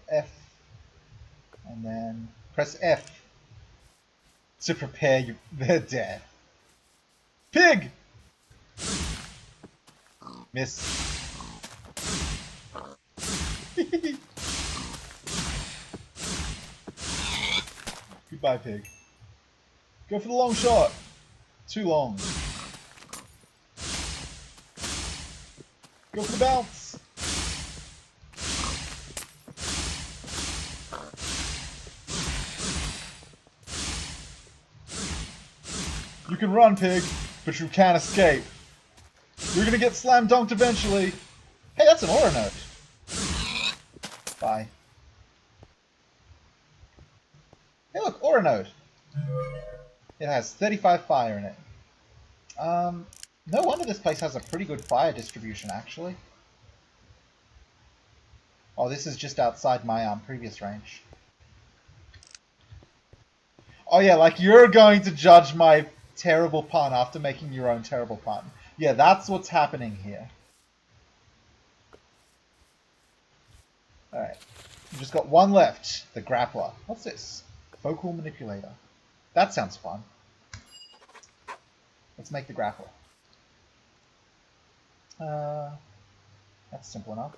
F, and then press F to prepare their death. Pig! Miss. Goodbye, pig. Go for the long shot. Too long. Go for the bounce. You can run, pig, but you can't escape. You're gonna get slam dunked eventually. Hey, that's an aura note. Bye. Hey, look, aura node. It has 35 fire in it. No wonder this place has a pretty good fire distribution, actually. Oh, this is just outside my previous range. Oh yeah, like you're going to judge my terrible pun after making your own terrible pun. Yeah, that's what's happening here. Alright. We've just got one left. The grappler. What's this? Focal manipulator. That sounds fun. Let's make the grappler. That's simple enough.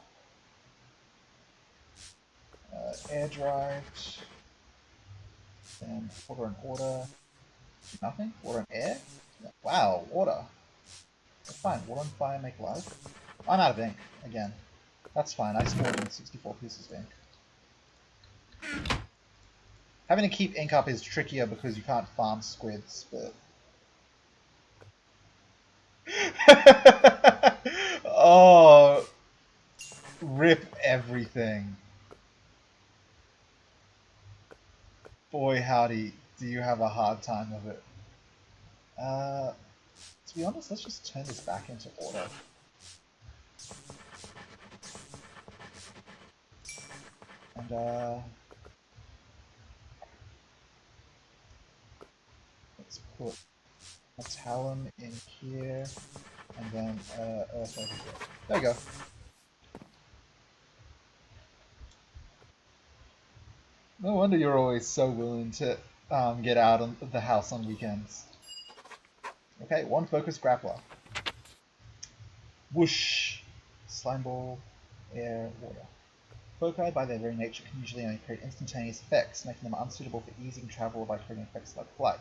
Air drive. Then water and order. Nothing? Water and air? Wow, water. That's fine. Water and fire make life. I'm out of ink again. That's fine. I stored in 64 pieces of ink. Having to keep ink up is trickier because you can't farm squids, but... Oh, rip everything. Boy howdy, do you have a hard time of it. To be honest, let's just turn this back into order. And let's put a talon in here, and then earth over here. There we go. No wonder you're always so willing to get out of the house on weekends. Okay, one focus grappler. Whoosh! Slime ball, air, water. Foci, by their very nature, can usually only create instantaneous effects, making them unsuitable for easing travel by creating effects like flight.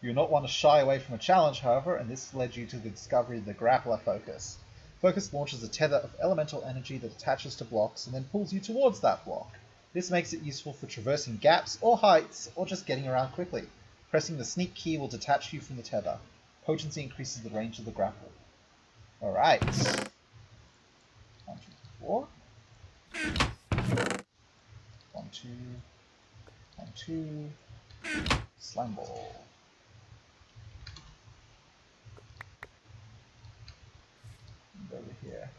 You do not want to shy away from a challenge, however, and this led you to the discovery of the grappler focus. Focus launches a tether of elemental energy that attaches to blocks and then pulls you towards that block. This makes it useful for traversing gaps or heights, or just getting around quickly. Pressing the sneak key will detach you from the tether. Potency increases the range of the grapple. Alright. 1, 2, 4. 1, 2. 1, 2. Slime ball. And over here.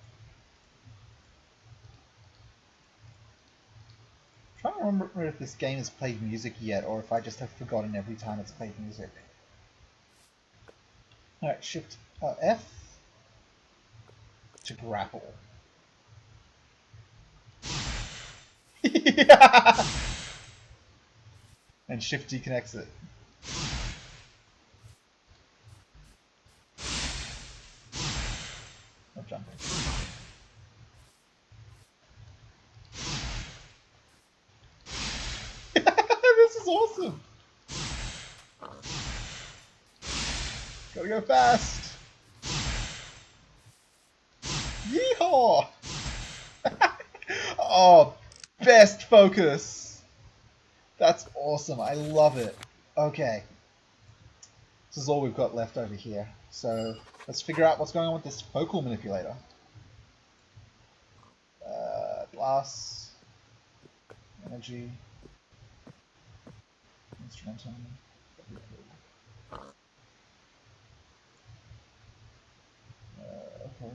I'm trying to remember if this game has played music yet, or if I just have forgotten every time it's played music. Alright, Shift F to grapple. Yeah! And Shift D connects it. No jumping. This is awesome! Gotta go fast! Yeehaw! Oh, best focus! That's awesome, I love it. Okay. This is all we've got left over here. So, let's figure out what's going on with this focal manipulator. Glass. Energy. Instrumentum. Okay.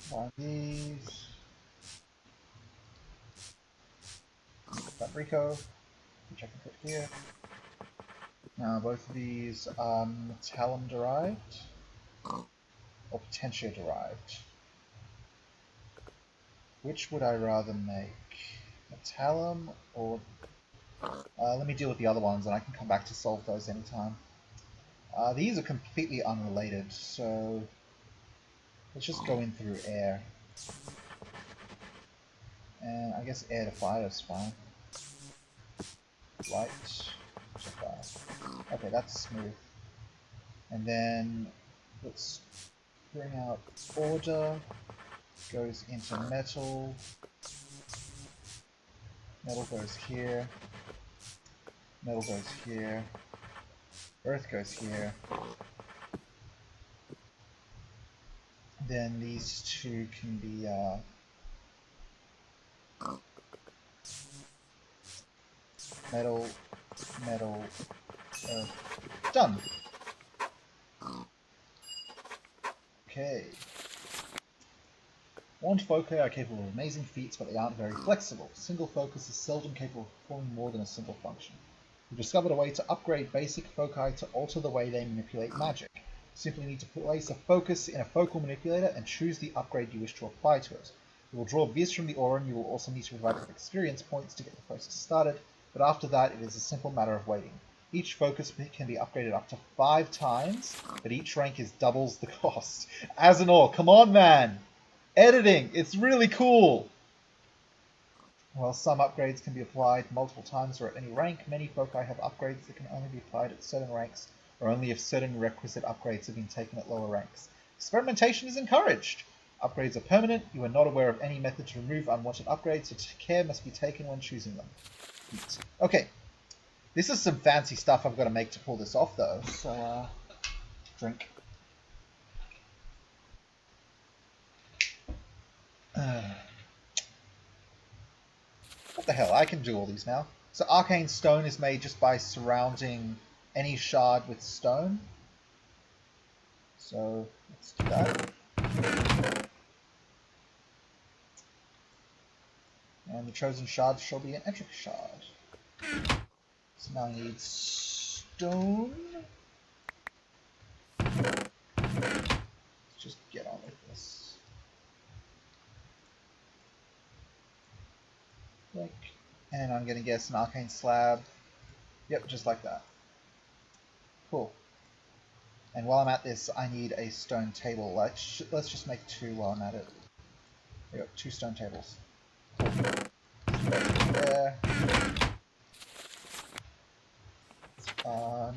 One of these. Fabrico, which I can put here. Now both of these are metallum derived or potentio derived. Which would I rather make? Metallum or... let me deal with the other ones and I can come back to solve those anytime. These are completely unrelated, so let's just go in through air. And I guess air to fire is fine. Light to fire. Okay, that's smooth. And then let's bring out order. Goes into metal. Metal goes here. Metal goes here. Earth goes here. Then these two can be metal, metal, earth. Done. Okay. Wand foci are capable of amazing feats, but they aren't very flexible. Single focus is seldom capable of performing more than a single function. We've discovered a way to upgrade basic foci to alter the way they manipulate magic. You simply need to place a focus in a focal manipulator and choose the upgrade you wish to apply to it. You will draw vis from the aura, and you will also need to provide with experience points to get the process started, but after that it is a simple matter of waiting. Each focus can be upgraded up to 5 times, but each rank is doubles the cost. As an all, come on man! Editing! It's really cool! While some upgrades can be applied multiple times or at any rank, many foci have upgrades that can only be applied at certain ranks, or only if certain requisite upgrades have been taken at lower ranks. Experimentation is encouraged! Upgrades are permanent. You are not aware of any method to remove unwanted upgrades, so care must be taken when choosing them. Okay. This is some fancy stuff I've got to make to pull this off, though, so, drink. What the hell, I can do all these now. So arcane stone is made just by surrounding any shard with stone. So let's do that. And the chosen shard shall be an Etric shard. So now I need stone. Let's just get on with this. And I'm going to guess an arcane slab. Yep, just like that. Cool. And while I'm at this, I need a stone table. Let's just make 2 while I'm at it. There we go, 2 stone tables. Cool. There.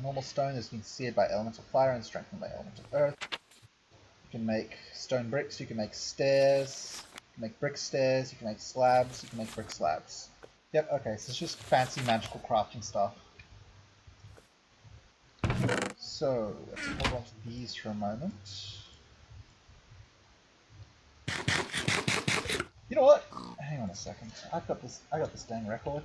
Normal stone has been seared by elemental fire and strengthened by elemental earth. You can make stone bricks, you can make stairs, you can make brick stairs, you can make slabs, you can make brick slabs. Yep, okay, so it's just fancy magical crafting stuff. So, let's hold on to these for a moment. You know what? Hang on a second. I got this dang record.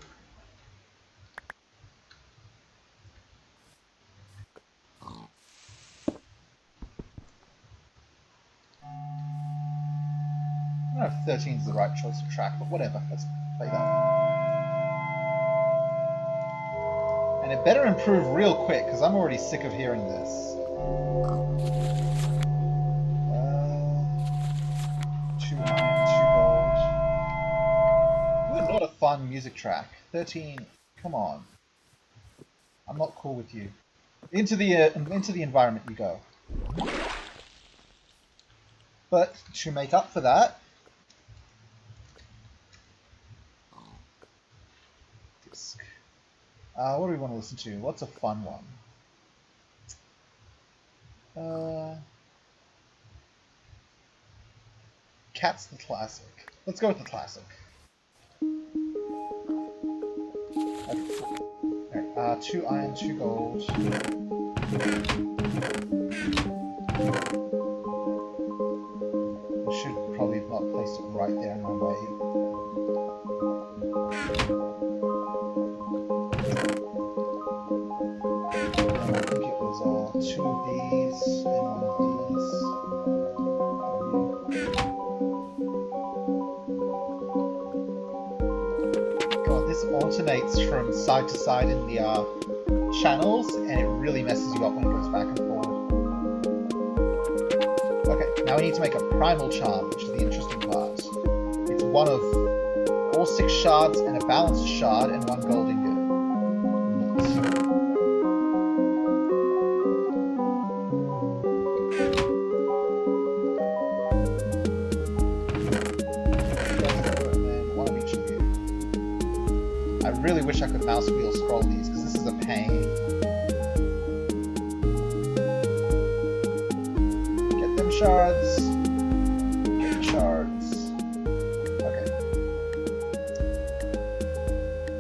I don't know if 13 is the right choice of track, but whatever. Let's play that one. And it better improve real quick, because I'm already sick of hearing this. 2 iron, 2 gold. Ooh, not a fun music track. 13, come on. I'm not cool with you. Into the environment you go. But to make up for that, disc. What do we want to listen to? What's a fun one? Cat's the classic. Let's go with the classic. Okay. 2 iron, 2 gold. I should probably have not placed it right there in my way. And I think it was 2 of these and 1 of these. God, this alternates from side to side in the channels, and it really messes you up when it goes back and forward. Okay, now we need to make a primal charm, which is the interesting part. It's one of all 6 shards and a balanced shard and 1 gold ingot. I really wish I could mouse wheel scroll these, because this is a pain. Get them shards. Get shards. Okay.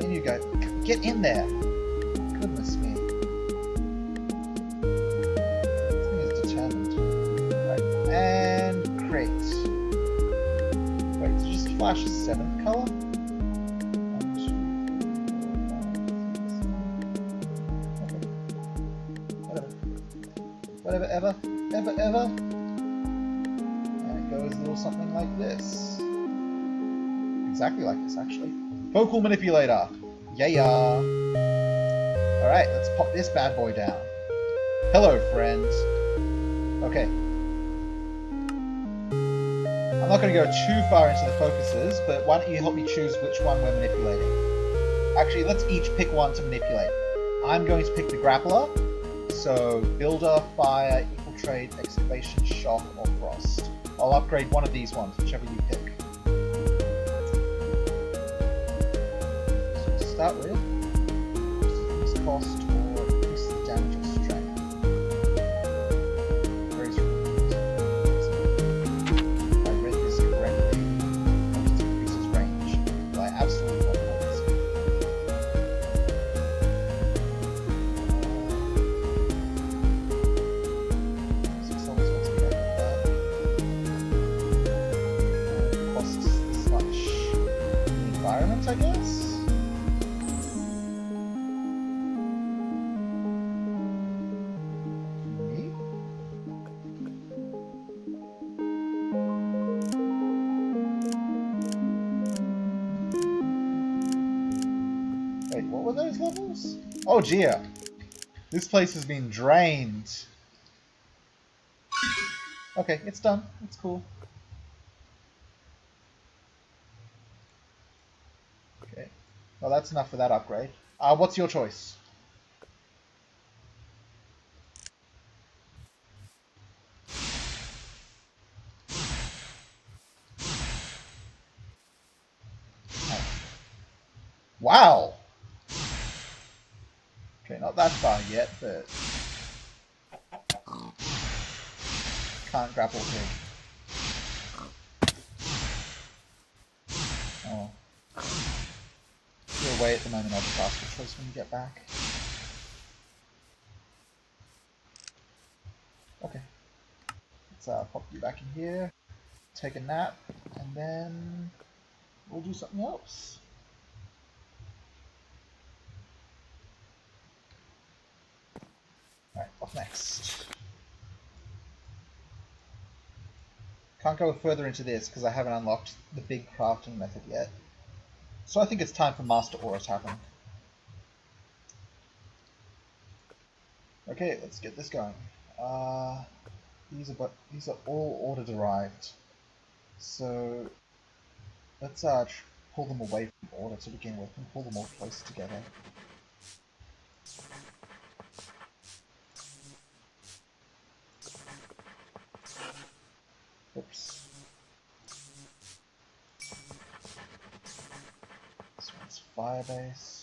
In you go. Get in there. Goodness me. This thing is determined. Right. And crate. Wait, did you just flash a 7th color? Whatever, ever. And it goes a little something like this. Exactly like this, actually. Focal manipulator. Yeah. Alright, let's pop this bad boy down. Hello, friends. Okay. I'm not going to go too far into the focuses, but why don't you help me choose which one we're manipulating? Actually, let's each pick one to manipulate. I'm going to pick the grappler. So, builder, fire, infiltrate, excavation, shock, or frost. I'll upgrade one of these ones, whichever you pick. So we'll start with increase cost or increase the damage or strength. If I read this correctly, it increases range. But I absolutely want more this. I guess? Me? Wait, what were those levels? Oh dear! This place has been drained. Okay, it's done. It's cool. Okay. Well, that's enough for that upgrade. What's your choice? Oh. Wow! Okay, not that far yet, but... Can't grapple pig. Oh. You're away at the moment, I'll just ask for choice when you get back. Okay. Let's pop you back in here, take a nap, and then we'll do something else. Alright, what's next? Can't go further into this because I haven't unlocked the big crafting method yet. So I think it's time for Master Aura tapping. Okay, let's get this going. These are all order derived. So let's pull them away from order to begin with and pull them all close together. Oops. This one's fire-based.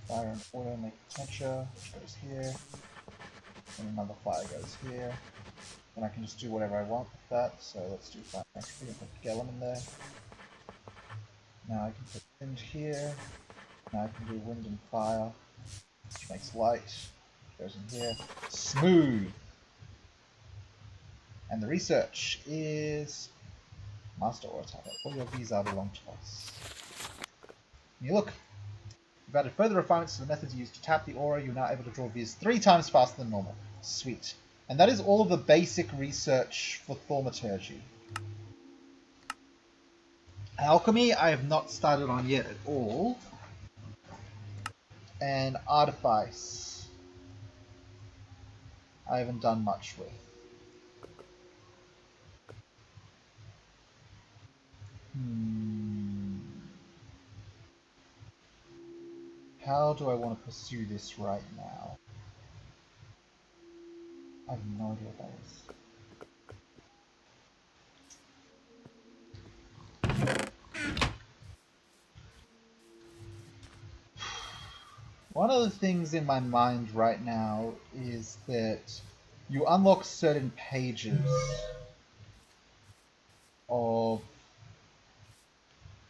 Fire and oil make temperature, which goes here. And another fire goes here. And I can just do whatever I want with that, so let's do fire and put Gellum in there. Now I can put wind here. Now I can do wind and fire, which makes light. Goes in here. Smooth! And the research is Master Aura Tapper. All of these belong to us. And you look. We've added further refinements to the methods used to tap the aura. You're now able to draw viz 3 times faster than normal. Sweet. And that is all of the basic research for thaumaturgy. Alchemy, I have not started on yet at all. And Artifice, I haven't done much with. How do I want to pursue this right now? I have no idea what that is. One of the things in my mind right now is that you unlock certain pages of,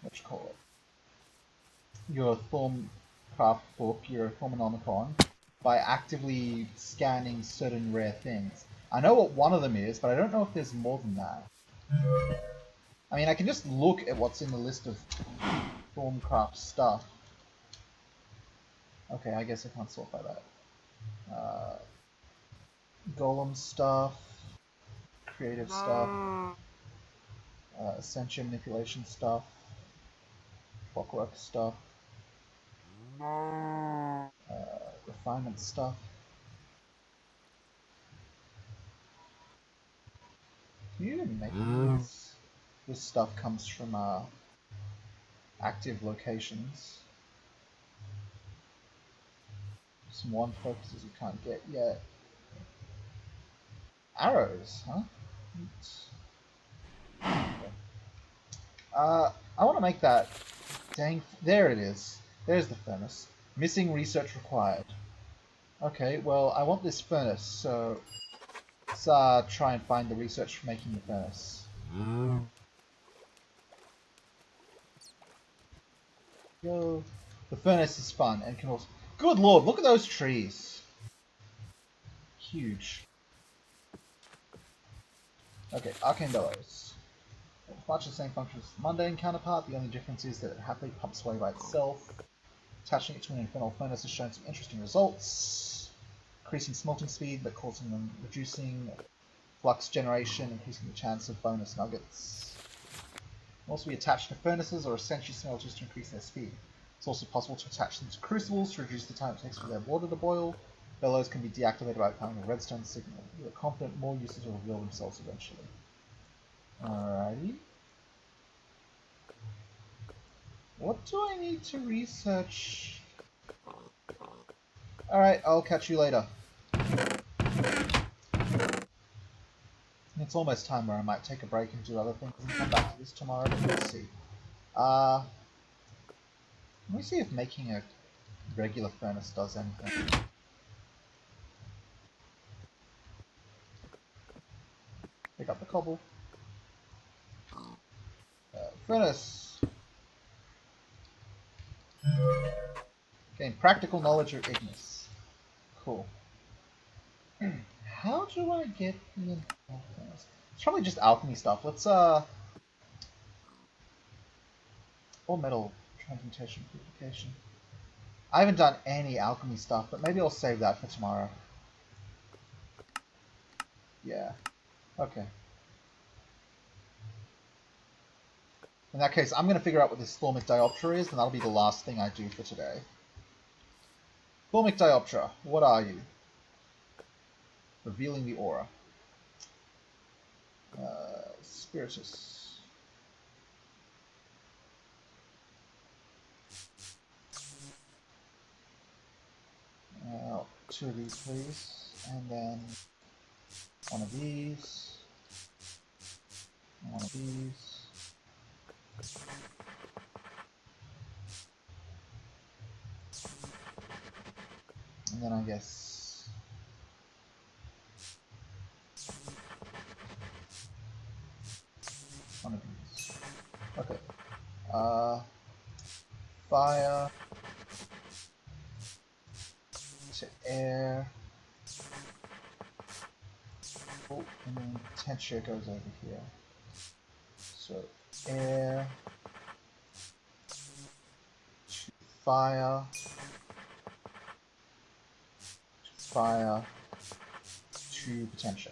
what you call it, your Thaumcraft book, your Thaumonomicon, by actively scanning certain rare things. I know what one of them is, but I don't know if there's more than that. I mean, I can just look at what's in the list of Thaumcraft stuff. Okay, I guess I can't sort by that. Golem stuff, creative stuff, Ascension manipulation stuff, clockwork stuff, refinement stuff. Can you even make this? This stuff comes from active locations. Some one focuses you can't get yet. Arrows, huh? I want to make that. Dang, there it is. There's the furnace. Missing research required. Okay, well, I want this furnace, so let's try and find the research for making the furnace. Yo, the furnace is fun and can also. Good lord, look at those trees. Huge. Okay, Arcane Bellows. Much the same function as the mundane counterpart, the only difference is that it happily pumps away by itself. Attaching it to an infernal furnace has shown some interesting results. Increasing smelting speed, but causing them reducing flux generation, increasing the chance of bonus nuggets. Can also be attached to furnaces or essentially smelters to increase their speed. It's also possible to attach them to crucibles to reduce the time it takes for their water to boil. Bellows can be deactivated by applying a redstone signal. You are confident more uses will reveal themselves eventually. Alrighty. What do I need to research? Alright, I'll catch you later. It's almost time where I might take a break and do other things and come back to this tomorrow, but let's see. Let me see if making a regular furnace does anything. Pick up the cobble. Furnace. Gain practical knowledge of Ignis. Cool. How do I get the furnace? It's probably just alchemy stuff. Let's or metal transmutation purification. I haven't done any alchemy stuff, but maybe I'll save that for tomorrow. Yeah. Okay. In that case, I'm going to figure out what this Thaumic Dioptra is, and that'll be the last thing I do for today. Thaumic Dioptra, what are you? Revealing the aura. Spiritus. Two of these, please. And then one of these. And one of these. And then I guess one of these. Okay. Fire to air. Oh, and then temperature goes over here. So air to fire. Fire to potential.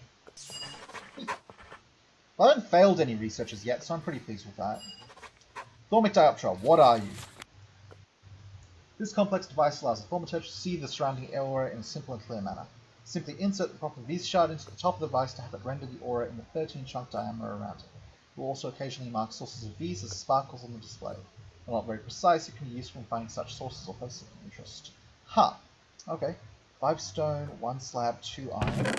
I haven't failed any researchers yet, so I'm pretty pleased with that. Thaumic dioptra, what are you? This complex device allows the thaumaturge to see the surrounding aura in a simple and clear manner. Simply insert the proper V shard into the top of the device to have it render the aura in the 13 chunk diameter around it. It will also occasionally mark sources of V's as sparkles on the display. While not very precise, it can be useful in finding such sources or places of interest. Huh. Okay. 5 stone, 1 slab, 2 iron.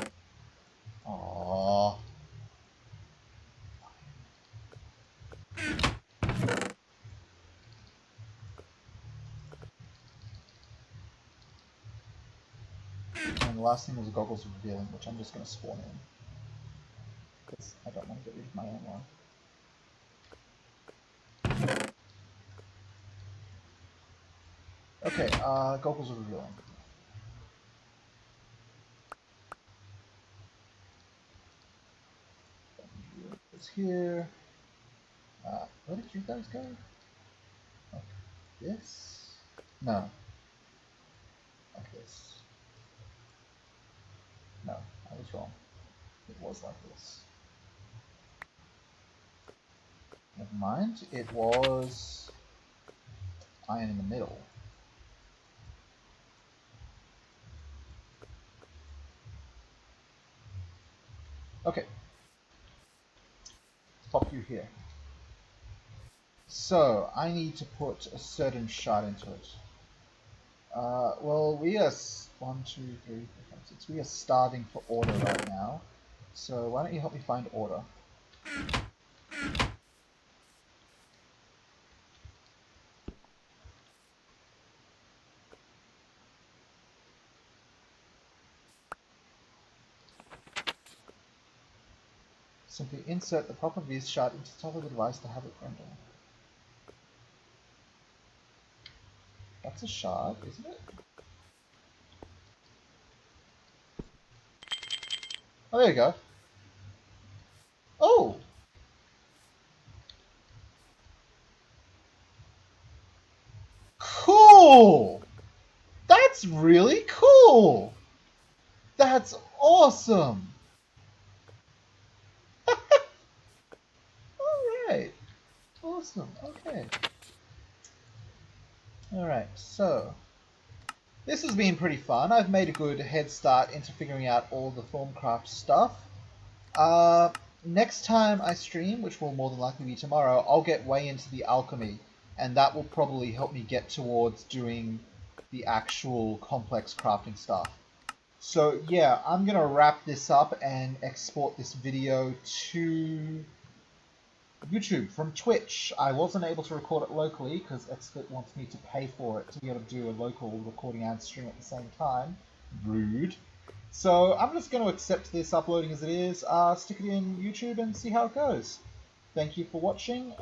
Aww. And the last thing was the goggles of revealing, which I'm just going to spawn in. Because I don't want to get rid of my own one. Okay, goggles of revealing. It's here. Where did you guys go? Like this? No. Like this. No, I was wrong. It was like this. Never mind. It was iron in the middle. Okay. Let's pop you here. So, I need to put a certain shard into it. Well, we are 1, 2, 3, 4, 5, 6. We are starving for order right now. So why don't you help me find order? Simply insert the proper Viz shard into the top of the device to have it render. That's a shard, isn't it? Oh, there you go. Oh! Cool! That's really cool! That's awesome! Alright. Awesome. Okay. Alright, so this has been pretty fun. I've made a good head start into figuring out all the Thaumcraft stuff. Next time I stream, which will more than likely be tomorrow, I'll get way into the alchemy, and that will probably help me get towards doing the actual complex crafting stuff. So yeah, I'm gonna wrap this up and export this video to YouTube from Twitch. I wasn't able to record it locally because xsplit wants me to pay for it to be able to do a local recording and stream at the same time. Rude. So I'm just going to accept this uploading as it is, stick it in YouTube and see how it goes. Thank you for watching.